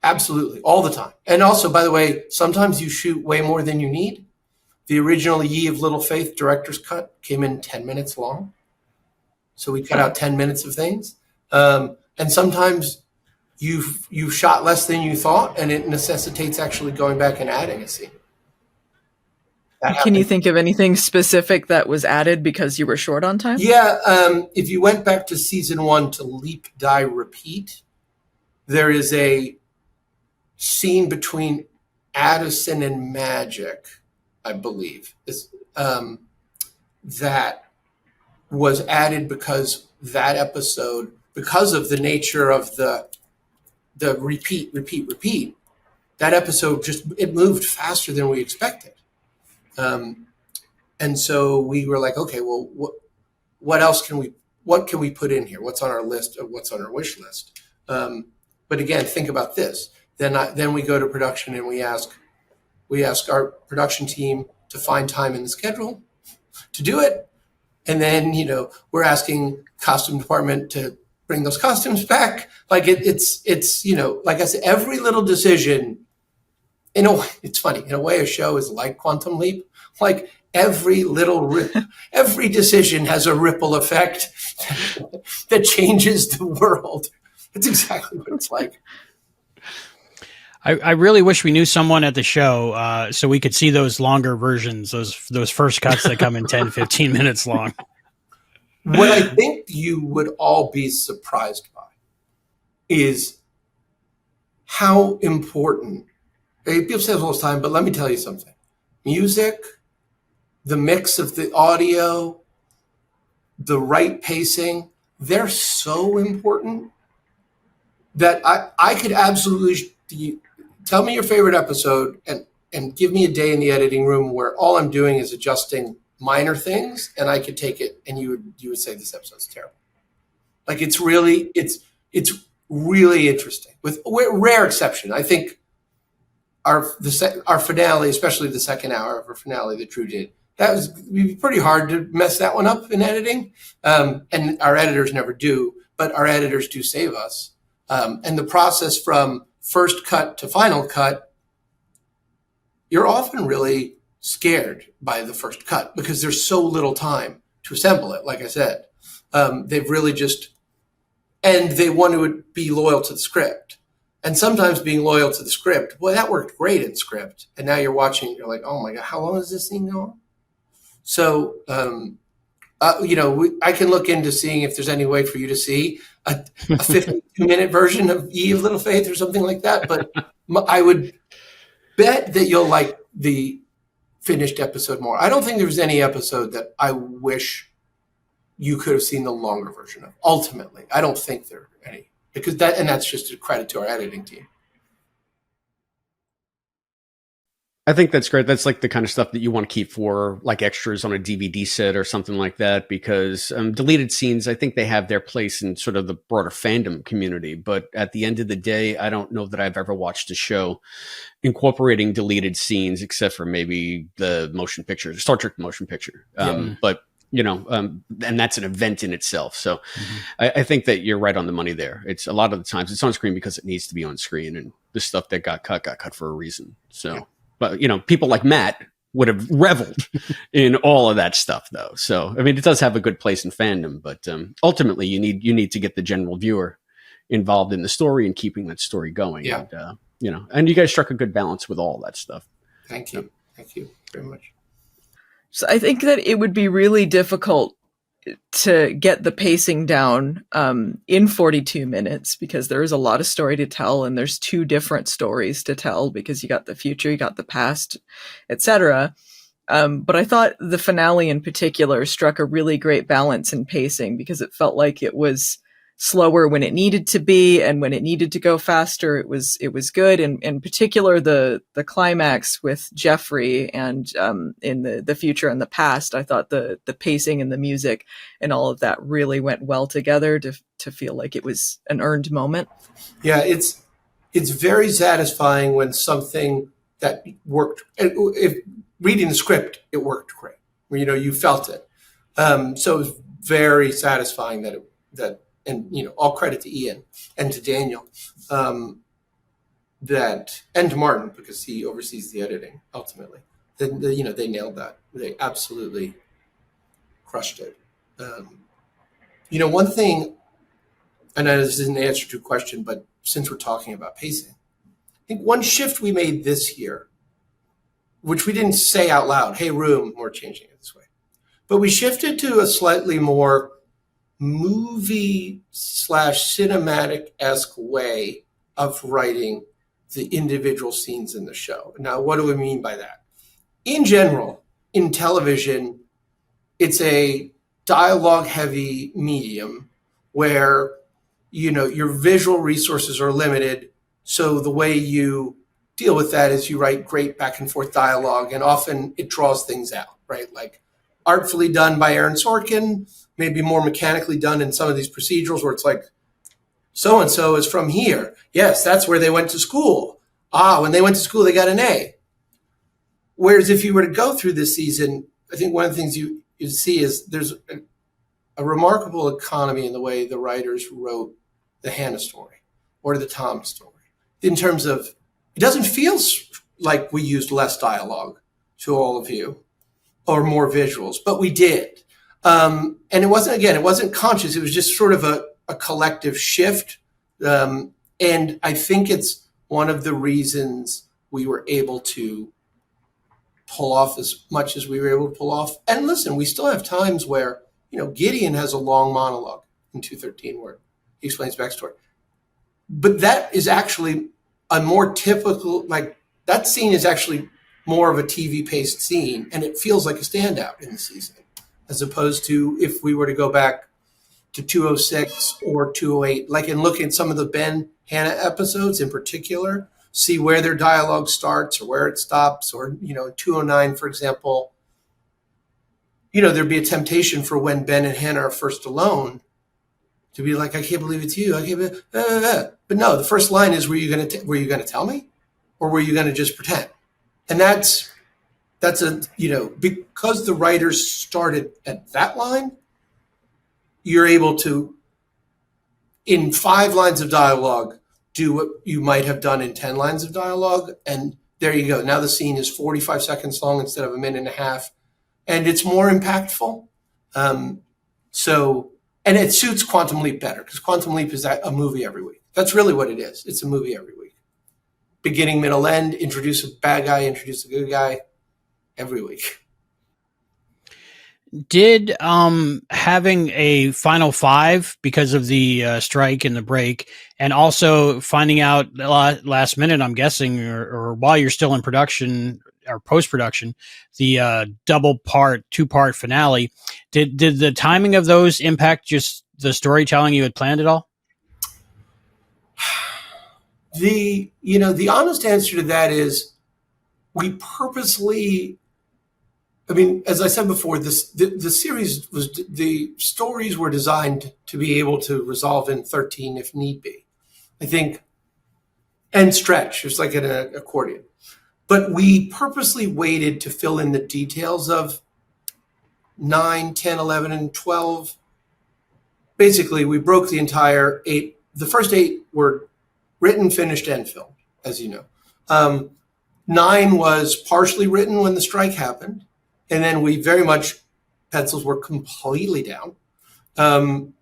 absolutely, all the time. And also, by the way, sometimes you shoot way more than you need. The original Ye of Little Faith director's cut came in 10 minutes long. So we cut out 10 minutes of things. And sometimes you've shot less than you thought, and it necessitates actually going back and adding a scene. Can you think of anything specific that was added because you were short on time? Yeah. If you went back to season 1 to Leap, Die, Repeat, there is a scene between Addison and Magic, I believe, that was added because that episode, because of the nature of the the repeat, that episode it moved faster than we expected. And so we were like, okay, well, what else can we put in here? What's on our list of what's on our wish list? But again, think about this. Then we go to production and we ask our production team to find time in the schedule to do it. And then, we're asking costume department to bring those costumes back. Like it's, like I said, every little decision, it's funny. In a way, a show is like Quantum Leap. Like every decision has a ripple effect that changes the world. That's exactly what it's like. I really wish we knew someone at the show so we could see those longer versions, those first cuts that come in 10, 15 minutes long. What I think you would all be surprised by is how important, people say this all the time, but let me tell you something. Music, the mix of the audio, the right pacing, they're so important that I could absolutely tell me your favorite episode and give me a day in the editing room where all I'm doing is adjusting minor things, and I could take it and you would say this episode's terrible. Like it's really interesting with rare exception. I think our finale, especially the second hour of our finale that Drew did, it'd be pretty hard to mess that one up in editing. And our editors never do, but our editors do save us. And the process from first cut to final cut, you're often really scared by the first cut because there's so little time to assemble it. Like I said, they've really and they want to be loyal to the script. And sometimes being loyal to the script, well, that worked great in script. And now you're watching, you're like, oh my God, how long is this thing going? So, I can look into seeing if there's any way for you to see a 52-minute version of Ye of Little Faith or something like that. But I would bet that you'll like the finished episode more. I don't think there's any episode that I wish you could have seen the longer version of. Ultimately, I don't think there are any, because that's just a credit to our editing team. I think that's great. That's like the kind of stuff that you want to keep for like extras on a DVD set or something like that, because deleted scenes, I think they have their place in sort of the broader fandom community. But at the end of the day, I don't know that I've ever watched a show incorporating deleted scenes, except for maybe the motion picture, Star Trek motion picture. But, and that's an event in itself. So I think that you're right on the money there. It's a lot of the times it's on screen because it needs to be on screen, and the stuff that got cut for a reason. So. Yeah. But, people like Matt would have reveled in all of that stuff, though. So, I mean, it does have a good place in fandom, but ultimately you need to get the general viewer involved in the story and keeping that story going. Yeah. And, and you guys struck a good balance with all that stuff. Thank you. Thank you very much. So I think that it would be really difficult to get the pacing down in 42 minutes, because there is a lot of story to tell, and there's two different stories to tell, because you got the future, you got the past, etc. But I thought the finale in particular struck a really great balance in pacing, because it felt like it was slower when it needed to be, and when it needed to go faster, it was good. And in particular, the climax with Jeffrey and in the future and the past, I thought the pacing and the music and all of that really went well together to feel like it was an earned moment. Yeah, it's very satisfying when something that worked. If reading the script, it worked great. You felt it. So it was very satisfying that. And, all credit to Ian and to Daniel, and to Martin, because he oversees the editing ultimately. They nailed that. They absolutely crushed it. One thing, and this isn't an answer to a question, but since we're talking about pacing, I think one shift we made this year, which we didn't say out loud, hey, room, we're changing it this way. But we shifted to a slightly more movie/cinematic-esque way of writing the individual scenes in the show. Now, what do we mean by that? In general, in television, it's a dialogue-heavy medium where, your visual resources are limited. So the way you deal with that is you write great back and forth dialogue, and often it draws things out, right? Like artfully done by Aaron Sorkin, maybe more mechanically done in some of these procedurals where it's like, so-and-so is from here. Yes, that's where they went to school. When they went to school, they got an A. Whereas if you were to go through this season, I think one of the things you see is there's a remarkable economy in the way the writers wrote the Hannah story or the Tom story. In terms of, it doesn't feel like we used less dialogue to all of you or more visuals, but we did. And it wasn't conscious. It was just sort of a collective shift. And I think it's one of the reasons we were able to pull off as much as we were able to pull off. And listen, we still have times where, Gideon has a long monologue in 213 where he explains backstory. But that is actually a more typical, that scene is actually more of a TV-paced scene, and it feels like a standout in the season, as opposed to if we were to go back to 206 or 208, and look at some of the Ben Hannah episodes in particular, see where their dialogue starts or where it stops, or, 209, for example, there'd be a temptation for when Ben and Hannah are first alone to be like, I can't believe it's you. I can't believe, But no, the first line is, were you going to tell me, or were you going to just pretend? And that's because the writers started at that line, you're able to, in 5 lines of dialogue, do what you might have done in 10 lines of dialogue. And there you go. Now the scene is 45 seconds long instead of a minute and a half. And it's more impactful. And it suits Quantum Leap better, because Quantum Leap is a movie every week. That's really what it is. It's a movie every week. Beginning, middle, end, introduce a bad guy, introduce a good guy every week. Did having a final 5 because of the strike and the break, and also finding out last minute, I'm guessing, or while you're still in production or post-production, the 2-part finale, did the timing of those impact just the storytelling you had planned at all? The honest answer to that is we purposely, as I said before, the series the stories were designed to be able to resolve in 13 if need be, I think, and stretch, just like an accordion. But we purposely waited to fill in the details of 9, 10, 11, and 12. Basically, we broke the entire 8. The first 8 were written, finished, and filmed, as you know. 9 was partially written when the strike happened. And then we very much, pencils were completely down. And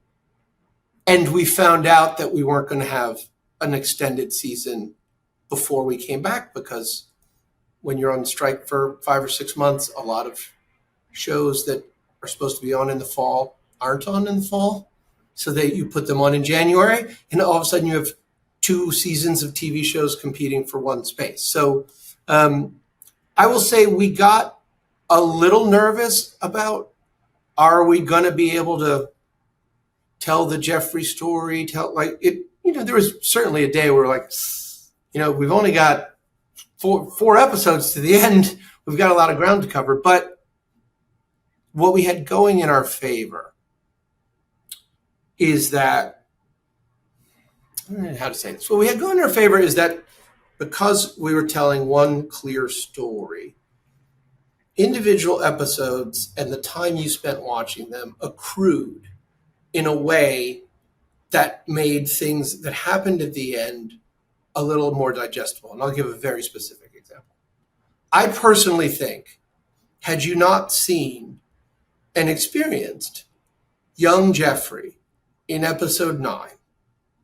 we found out that we weren't going to have an extended season before we came back, because when you're on strike for 5 or 6 months, a lot of shows that are supposed to be on in the fall aren't on in the fall. So you put them on in January, and all of a sudden you have 2 seasons of TV shows competing for one space. So I will say we got a little nervous about, are we going to be able to tell the Jeffrey story? There was certainly a day where we've only got four episodes to the end. We've got a lot of ground to cover. But what we had going in our favor is that, I don't know how to say this. What we had going in our favor is that because we were telling one clear story, individual episodes and the time you spent watching them accrued in a way that made things that happened at the end a little more digestible. And I'll give a very specific example. I personally think, had you not seen and experienced young Jeffrey in episode 9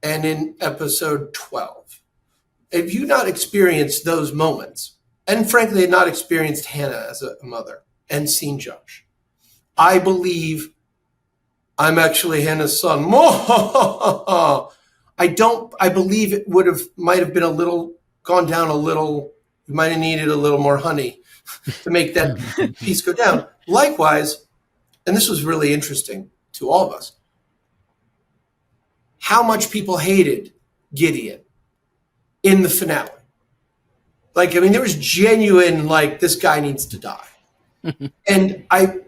and in episode 12, if you not experienced those moments, and frankly had not experienced Hannah as a mother and seen Josh, I believe I'm actually Hannah's son. I believe it might have been gone down a little. You might have needed a little more honey to make that piece go down. Likewise, and this was really interesting to all of us, how much people hated Gideon in the finale. Like, I mean, there was genuine, like, this guy needs to die. And I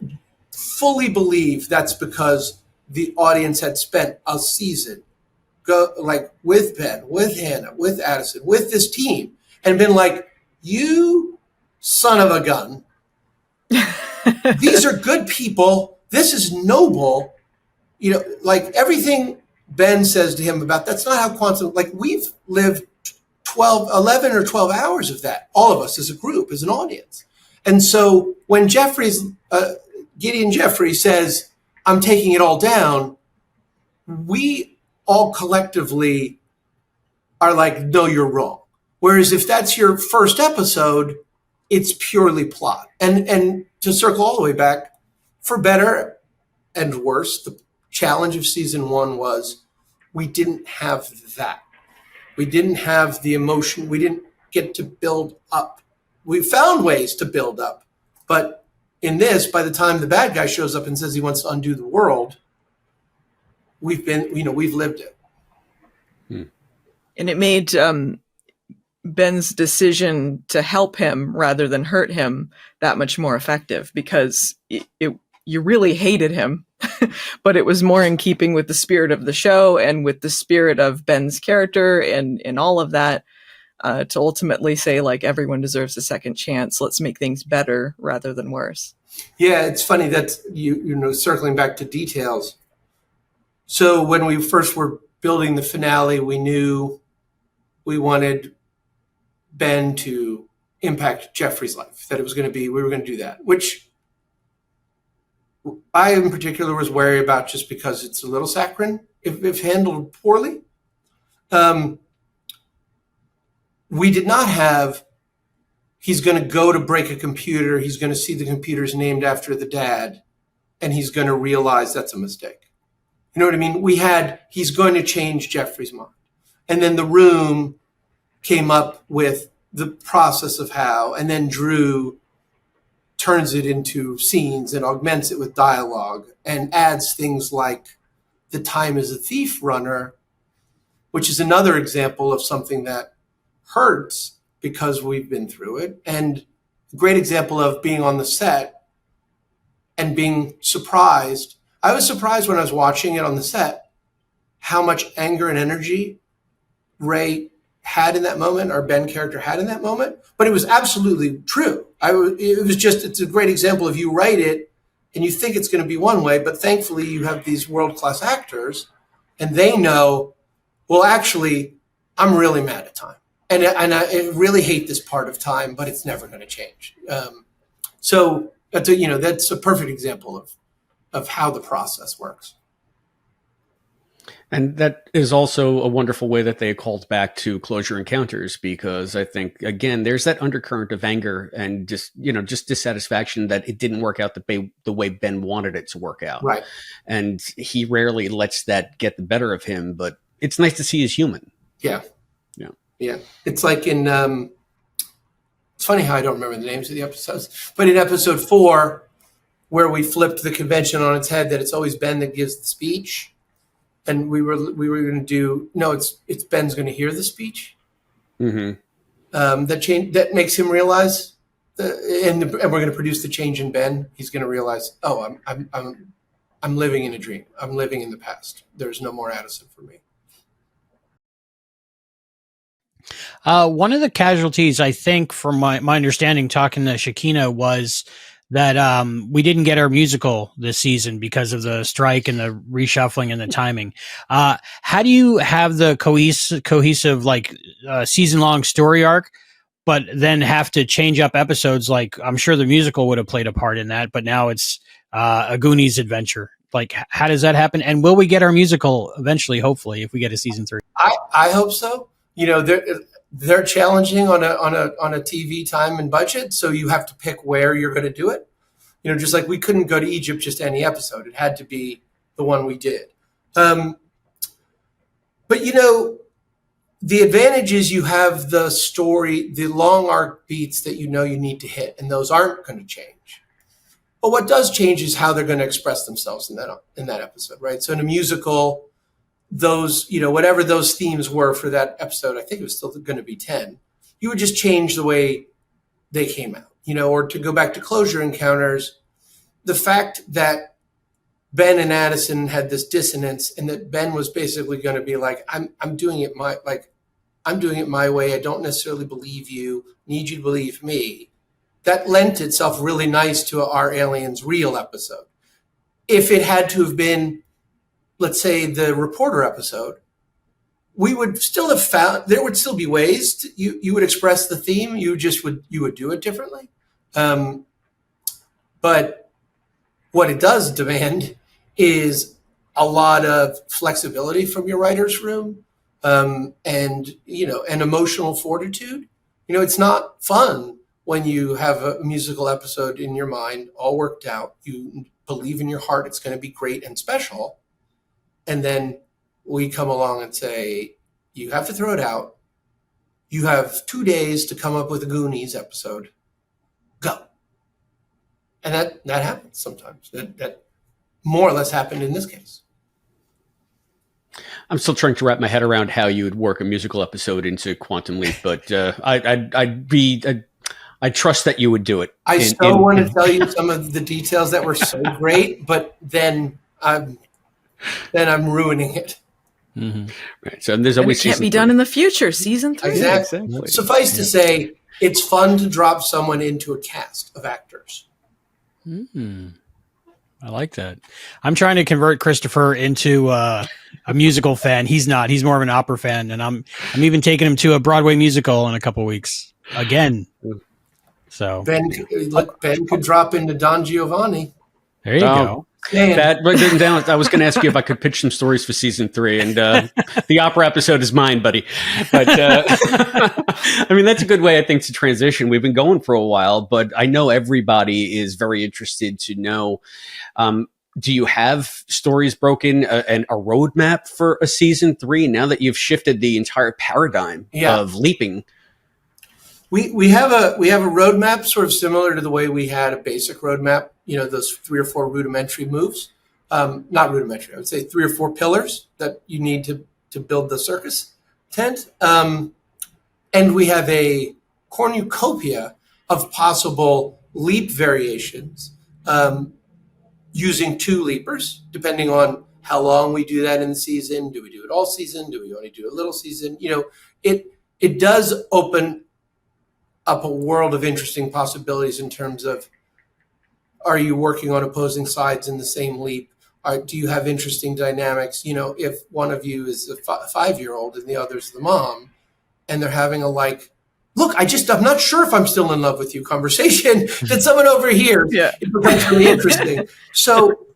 fully believe that's because the audience had spent a season with Ben, with Hannah, with Addison, with this team, and been like, you son of a gun. These are good people. This is noble. You know, like everything Ben says to him about that's not how quantum, like we've lived 11 or 12 hours of that, all of us as a group, as an audience. And so when Gideon Jeffrey says, I'm taking it all down, we all collectively are like, no, you're wrong. Whereas if that's your first episode, it's purely plot. And to circle all the way back, for better and worse, the challenge of season 1 was we didn't have that. We didn't have the emotion. We didn't get to build up. We found ways to build up. But in this, by the time the bad guy shows up and says he wants to undo the world, we've lived it. And it made Ben's decision to help him rather than hurt him that much more effective, because you really hated him, but it was more in keeping with the spirit of the show and with the spirit of Ben's character and all of that, to ultimately say, like, everyone deserves a second chance. Let's make things better rather than worse. Yeah, it's funny that circling back to details. So when we first were building the finale, we knew we wanted Ben to impact Jeffrey's life, that it was we were going to do that, which I in particular was wary about just because it's a little saccharine if handled poorly. We did not have, he's going to go to break a computer, he's going to see the computer's named after the dad, and he's going to realize that's a mistake. You know what I mean? We had, he's going to change Jeffrey's mind. And then The Room came up with the process of how, and then Drew turns it into scenes and augments it with dialogue and adds things like the time as a thief runner, which is another example of something that hurts because we've been through it. And a great example of being on the set and being surprised. I was surprised when I was watching it on the set, how much anger and energy Ray had in that moment, our Ben character had in that moment, but it was absolutely true. It's a great example of you write it and you think it's going to be one way, but thankfully you have these world-class actors and they know, well, actually, I'm really mad at time. And I really hate this part of time, but it's never going to change. So that's a perfect example of how the process works. And that is also a wonderful way that they called back to Closure Encounters, because I think, again, there's that undercurrent of anger and just dissatisfaction that it didn't work out the way Ben wanted it to work out. Right. And he rarely lets that get the better of him, but it's nice to see he's human. Yeah. Yeah. It's like in, it's funny how I don't remember the names of the episodes, but in episode 4, where we flipped the convention on its head, that it's always Ben that gives the speech. And we were going to do, no, it's Ben's going to hear the speech. Mm-hmm. That makes him realize, and we're going to produce the change in Ben. He's going to realize, oh, I'm living in a dream. I'm living in the past. There's no more Addison for me. One of the casualties, I think, from my understanding, talking to Shakina, was that we didn't get our musical this season because of the strike and the reshuffling and the timing. How do you have the cohesive like season-long story arc, but then have to change up episodes? Like, I'm sure the musical would have played a part in that, but now it's a Goonies adventure. Like, how does that happen? And will we get our musical eventually, hopefully, if we get a season 3? I hope so. They're challenging on a TV time and budget, so you have to pick where you're going to do it. Just like we couldn't go to Egypt just any episode; it had to be the one we did. But the advantage is you have the story, the long arc beats that you need to hit, and those aren't going to change. But what does change is how they're going to express themselves in that episode, right? So in a musical, those, whatever those themes were for that episode, I think it was still going to be 10, you would just change the way they came out, or to go back to Closure Encounters, the fact that Ben and Addison had this dissonance, and that Ben was basically going to be like, I'm doing it my way. I don't necessarily believe you, need you to believe me. That lent itself really nice to our Aliens Real episode. If it had to have been, let's say, the Reporter episode, we would still have found, there would still be ways to, you would express the theme. You would do it differently. But what it does demand is a lot of flexibility from your writer's room, and emotional fortitude. It's not fun when you have a musical episode in your mind all worked out. You believe in your heart it's going to be great and special, and then we come along and say, you have to throw it out. You have 2 days to come up with a Goonies episode. Go. And that happens sometimes. That more or less happened in this case. I'm still trying to wrap my head around how you would work a musical episode into Quantum Leap, but I trust that you would do it. I still want to tell you some of the details that were so great, but then I'm ruining it. Mm-hmm. Right. So there's always it can't be done in the future. Season 3. Exactly. Suffice to say, it's fun to drop someone into a cast of actors. Mm-hmm. I like that. I'm trying to convert Christopher into a musical fan. He's not. He's more of an opera fan, and I'm even taking him to a Broadway musical in a couple of weeks again. So Ben could drop into Don Giovanni. There you go. That written down. I was going to ask you if I could pitch some stories for season 3, and the opera episode is mine, buddy. But I mean, that's a good way, I think, to transition. We've been going for a while, but I know everybody is very interested to know. Do you have stories broken and a roadmap for a season 3 now that you've shifted the entire paradigm of leaping? We have a roadmap sort of similar to the way we had a basic roadmap. Those 3 or 4 rudimentary moves, not rudimentary. I would say 3 or 4 pillars that you need to build the circus tent. And we have a cornucopia of possible leap variations, using 2 leapers, depending on how long we do that in the season. Do we do it all season? Do we only do a little season? It does open up a world of interesting possibilities in terms of, are you working on opposing sides in the same leap? Do you have interesting dynamics? If one of you is a 5-year-old and the other's the mom, and they're having a look, I'm not sure if I'm still in love with you conversation that someone over here, it becomes really interesting. So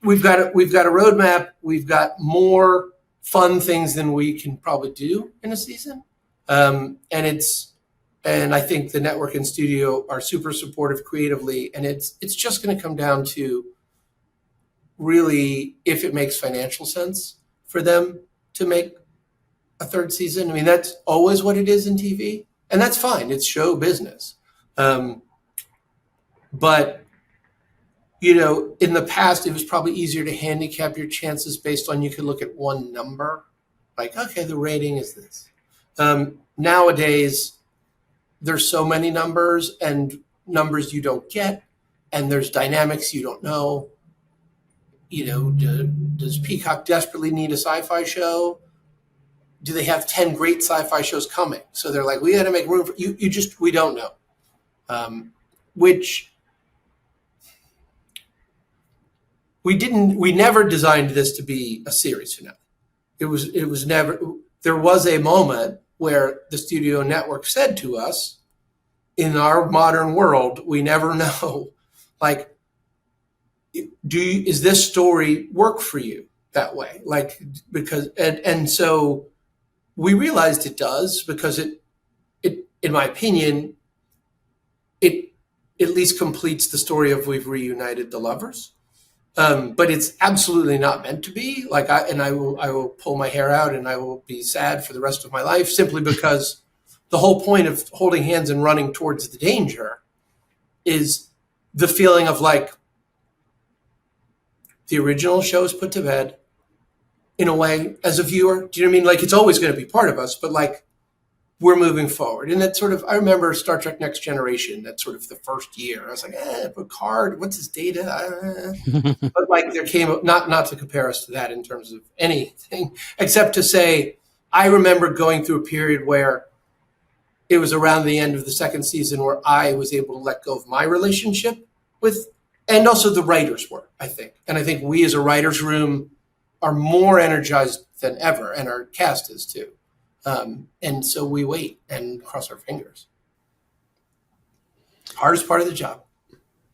we've got a roadmap. We've got more fun things than we can probably do in a season. And I think the network and studio are super supportive creatively. And it's just going to come down to really if it makes financial sense for them to make a 3rd season. I mean, that's always what it is in TV. And that's fine. It's show business. But, in the past, it was probably easier to handicap your chances based on, you could look at one number. Like, okay, the rating is this. Nowadays, there's so many numbers and numbers you don't get, and there's dynamics you don't know. Does Peacock desperately need a sci-fi show? Do they have 10 great sci-fi shows coming? So they're like, we got to make room for you. We don't know. Which we never designed this to be a series finale. It was never, there was a moment where the studio network said to us, in our modern world, we never know, is this story work for you that way? And so we realized it does, because it, in my opinion, it at least completes the story of we've reunited the lovers. But it's absolutely not meant to be. I will pull my hair out and I will be sad for the rest of my life, simply because the whole point of holding hands and running towards the danger is the feeling of the original show is put to bed. in a way as a viewer. Do you know what I mean? Like, it's always going to be part of us, but like, we're moving forward. And that sort of, I remember Star Trek Next Generation, that's sort of the first year. I was like, Picard, what's his data? But like, there came, not to compare us to that in terms of anything, except to say, I remember going through a period where it was around the end of the second season where I was able to let go of my relationship with, and also the writers were, I think. And I think we as a writer's room are more energized than ever, and our cast is too. And so we wait and cross our fingers. Hardest part of the job,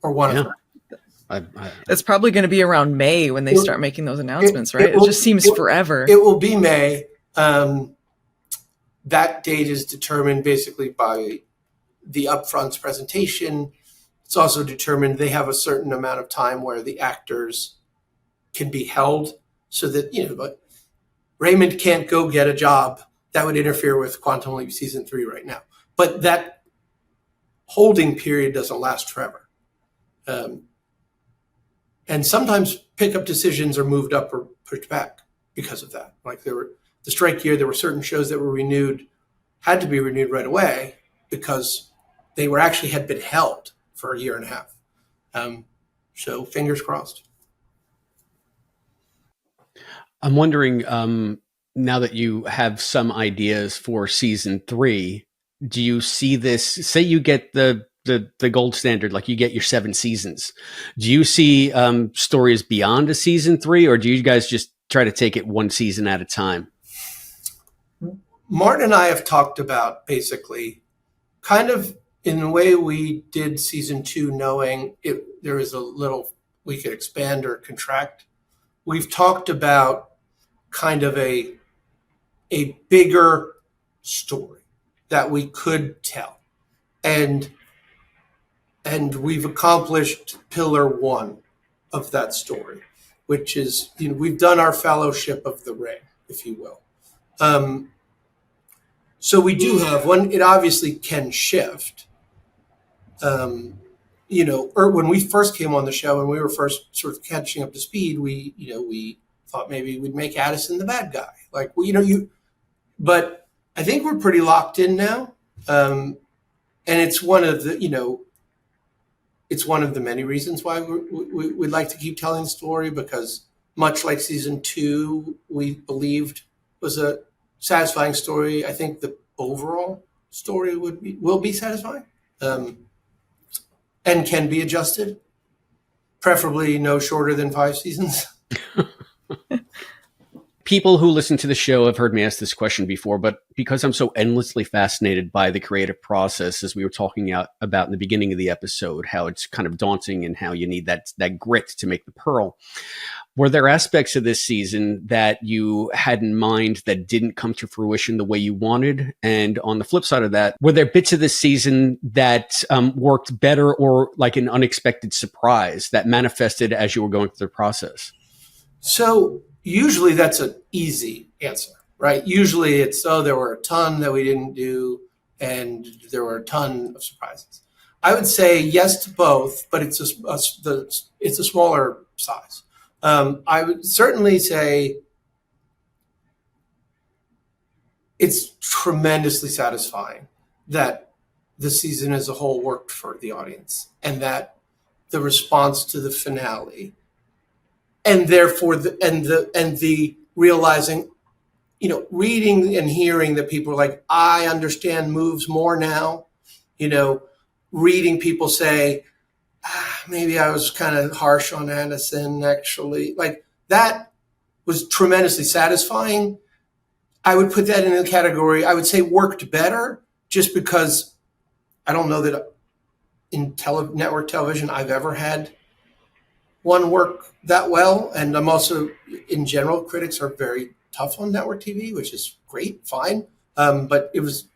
or one of them. It's probably going to be around May when they start making those announcements, right? It just seems forever. It will be May. That date is determined basically by the upfronts presentation. It's also determined they have a certain amount of time where the actors can be held so that, but Raymond can't go get a job. That would interfere with Quantum Leap season 3 right now. But that holding period doesn't last forever. And sometimes pickup decisions are moved up or pushed back because of that. Like the strike year, there were certain shows that were had to be renewed right away because they had been held for a year and a half. So fingers crossed. I'm wondering, now that you have some ideas for season 3, do you see this, say you get the gold standard, like you get your 7 seasons, do you see stories beyond a season 3, or do you guys just try to take it one season at a time? Martin and I have talked about basically kind of in the way we did season 2, knowing there is a little we could expand or contract. We've talked about kind of a bigger story that we could tell. And we've accomplished pillar 1 of that story, which is, we've done our fellowship of the ring, if you will. So we do have one. It obviously can shift. Or when we first came on the show and we were first sort of catching up to speed, we thought maybe we'd make Addison the bad guy. Like, but I think we're pretty locked in now. And it's one of the, it's one of the many reasons why we'd like to keep telling the story, because much like season 2, we believed was a satisfying story. I think the overall story will be satisfying, and can be adjusted, preferably no shorter than 5 seasons. People who listen to the show have heard me ask this question before, but because I'm so endlessly fascinated by the creative process, as we were talking about in the beginning of the episode, how it's kind of daunting and how you need that grit to make the pearl. Were there aspects of this season that you had in mind that didn't come to fruition the way you wanted? And on the flip side of that, were there bits of this season that worked better, or like an unexpected surprise that manifested as you were going through the process? So usually that's an easy answer, right? Usually it's, there were a ton that we didn't do and there were a ton of surprises. I would say yes to both, but it's a smaller size. I would certainly say it's tremendously satisfying that the season as a whole worked for the audience, and that the response to the finale, and therefore the realizing, reading and hearing that people are like, I understand moves more now, reading people say, maybe I was kind of harsh on Addison, actually. Like, that was tremendously satisfying. I would put that in the category, I would say worked better, just because I don't know that in network television I've ever had one work that well. And I'm also, in general, critics are very tough on network TV, which is great, fine. But it was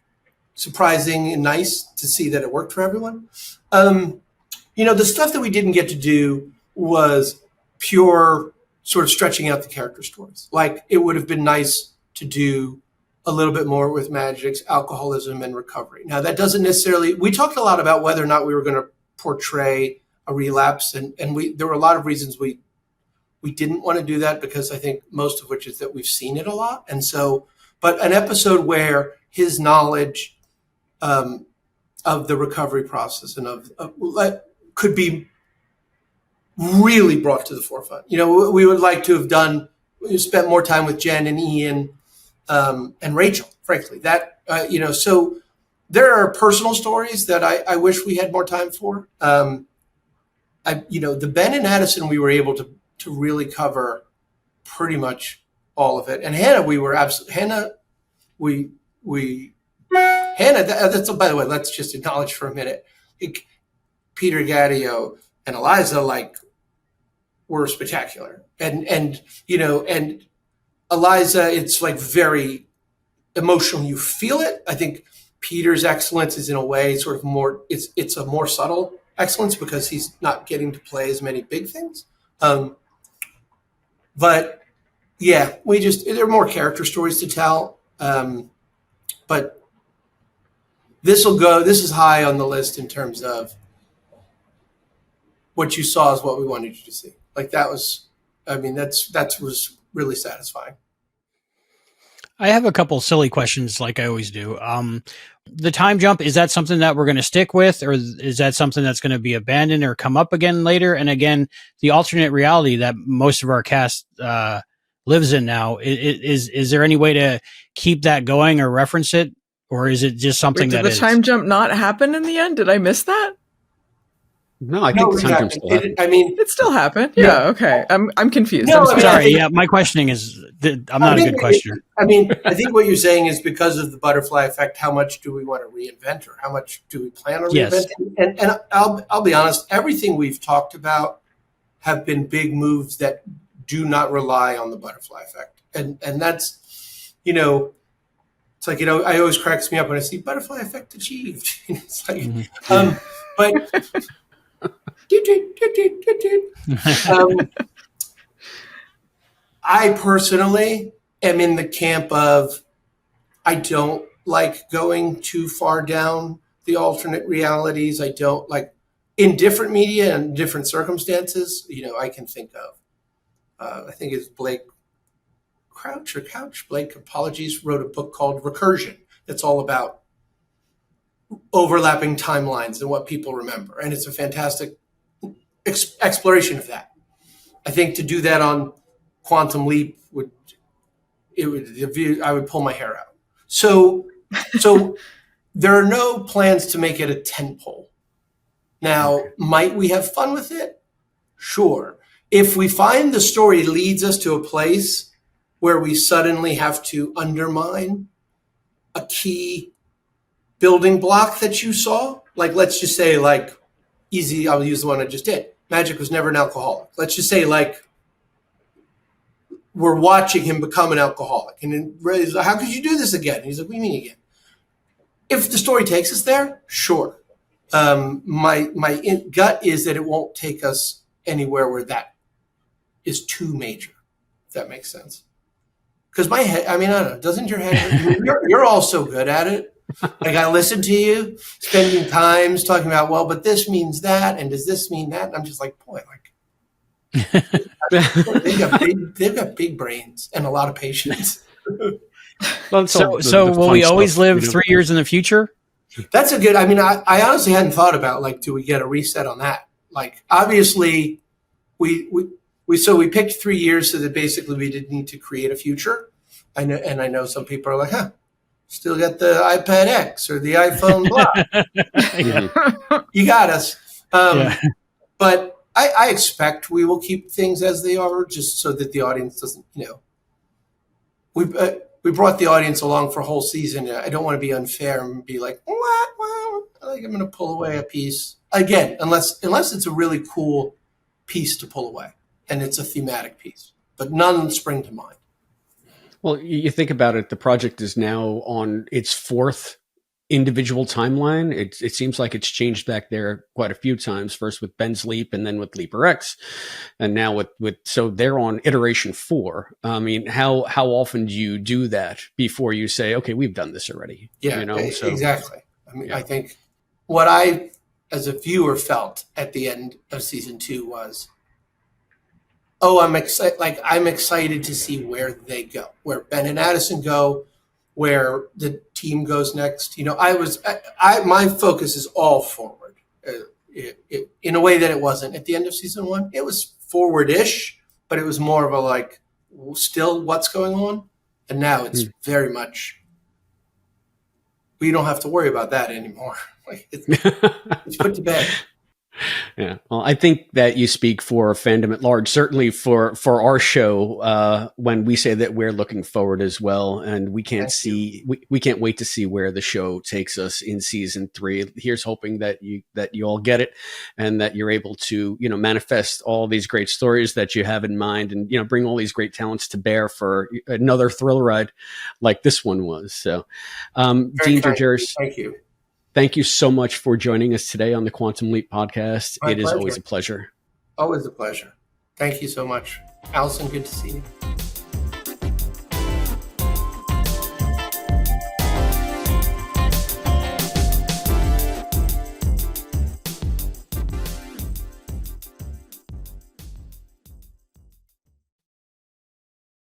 surprising and nice to see that it worked for everyone. The stuff that we didn't get to do was pure sort of stretching out the character stories. Like, it would have been nice to do a little bit more with Magic's alcoholism and recovery. Now, that doesn't necessarily, we talked a lot about whether or not we were going to portray a relapse, and there were a lot of reasons we we didn't want to do that because I think most of which is that we've seen it a lot. And so, but an episode where his knowledge of the recovery process and of could be really brought to the forefront. We would like to have spent more time with Jen and Ian and Rachel, frankly. So there are personal stories that I wish we had more time for. The Ben and Addison, we were able to really cover pretty much all of it. And Hannah, that's, by the way, let's just acknowledge for a minute, Peter Gadio and Eliza were spectacular. And Eliza, it's very emotional. You feel it. I think Peter's excellence is in a way sort of more, it's a more subtle excellence because he's not getting to play as many big things. But yeah, there are more character stories to tell. But this is high on the list in terms of what you saw is what we wanted you to see. That was really satisfying. I have a couple silly questions like I always do. The time jump, is that something that we're going to stick with, or is that something that's going to be abandoned or come up again later? And again, the alternate reality that most of our cast lives in now, is there any way to keep that going or reference it? Or is it just something Did the time jump not happen in the end? Did I miss that? No, I think the time jump still happened. It still happened. Yeah. Okay. I'm confused. No, I'm sorry. My questioning is I'm not a good questioner. I think what you're saying is because of the butterfly effect, how much do we want to reinvent, or how much do we plan on reinventing? And I'll be honest, everything we've talked about have been big moves that do not rely on the butterfly effect. And that's, it's it always cracks me up when I see butterfly effect achieved. It's but I personally am in the camp of I don't like going too far down the alternate realities. I don't like in different media and different circumstances. I can think of. I think it's Blake Couch. Blake, apologies, wrote a book called Recursion. That's all about overlapping timelines and what people remember, and it's a fantastic exploration of that. I think to do that on Quantum Leap I would pull my hair out. So there are no plans to make it a tentpole. Now, might we have fun with it? Sure. If we find the story leads us to a place where we suddenly have to undermine a key building block that you saw, let's just say easy, I'll use the one I just did. Magic was never an alcoholic. Let's just say we're watching him become an alcoholic. And then Ray's like, how could you do this again? And he's like, what do you mean again? If the story takes us there, sure. My gut is that it won't take us anywhere where that is too major, if that makes sense. Because my head, I don't know, doesn't your head, you're all so good at it. I listen to you spending times talking about, well, but this means that, and does this mean that? And I'm just boy, they've got big brains and a lot of patience. Well, so will we always live 3 years in the future? That's a good. I honestly hadn't thought about do we get a reset on that? Obviously, we picked 3 years so that basically we didn't need to create a future. I know some people are like, huh. Still got the iPad X or the iPhone blah. You got us. But I expect we will keep things as they are just so that the audience doesn't, we brought the audience along for a whole season. I don't want to be unfair and be like, I'm going to pull away a piece. Again, unless it's a really cool piece to pull away and it's a thematic piece, but none spring to mind. Well, you think about it, the project is now on its fourth individual timeline. It seems like it's changed back there quite a few times, first with Ben's Leap and then with Leaper X. And now so they're on iteration 4. How often do you do that before you say, okay, we've done this already? Yeah, exactly. I think what I, as a viewer, felt at the end of season 2 was oh, I'm excited. Like, I'm excited to see where they go, where Ben and Addison go, where the team goes next. You know, my focus is all forward. In a way that it wasn't at the end of season 1. It was forward-ish, but it was more of a like, still what's going on, and now it's very much. We don't have to worry about that anymore. Like, it's put to bed. Yeah. Well, I think that you speak for fandom at large, certainly for our show, when we say that we're looking forward as well. And we can't we can't wait to see where the show takes us in season 3. Here's hoping that you all get it and that you're able to, manifest all these great stories that you have in mind and, bring all these great talents to bear for another thrill ride like this one was. So, Dean Georgaris, thank you. Thank you so much for joining us today on the Quantum Leap podcast. My pleasure. pleasure. Is always a pleasure. Always a pleasure. Thank you so much. Allison, good to see you.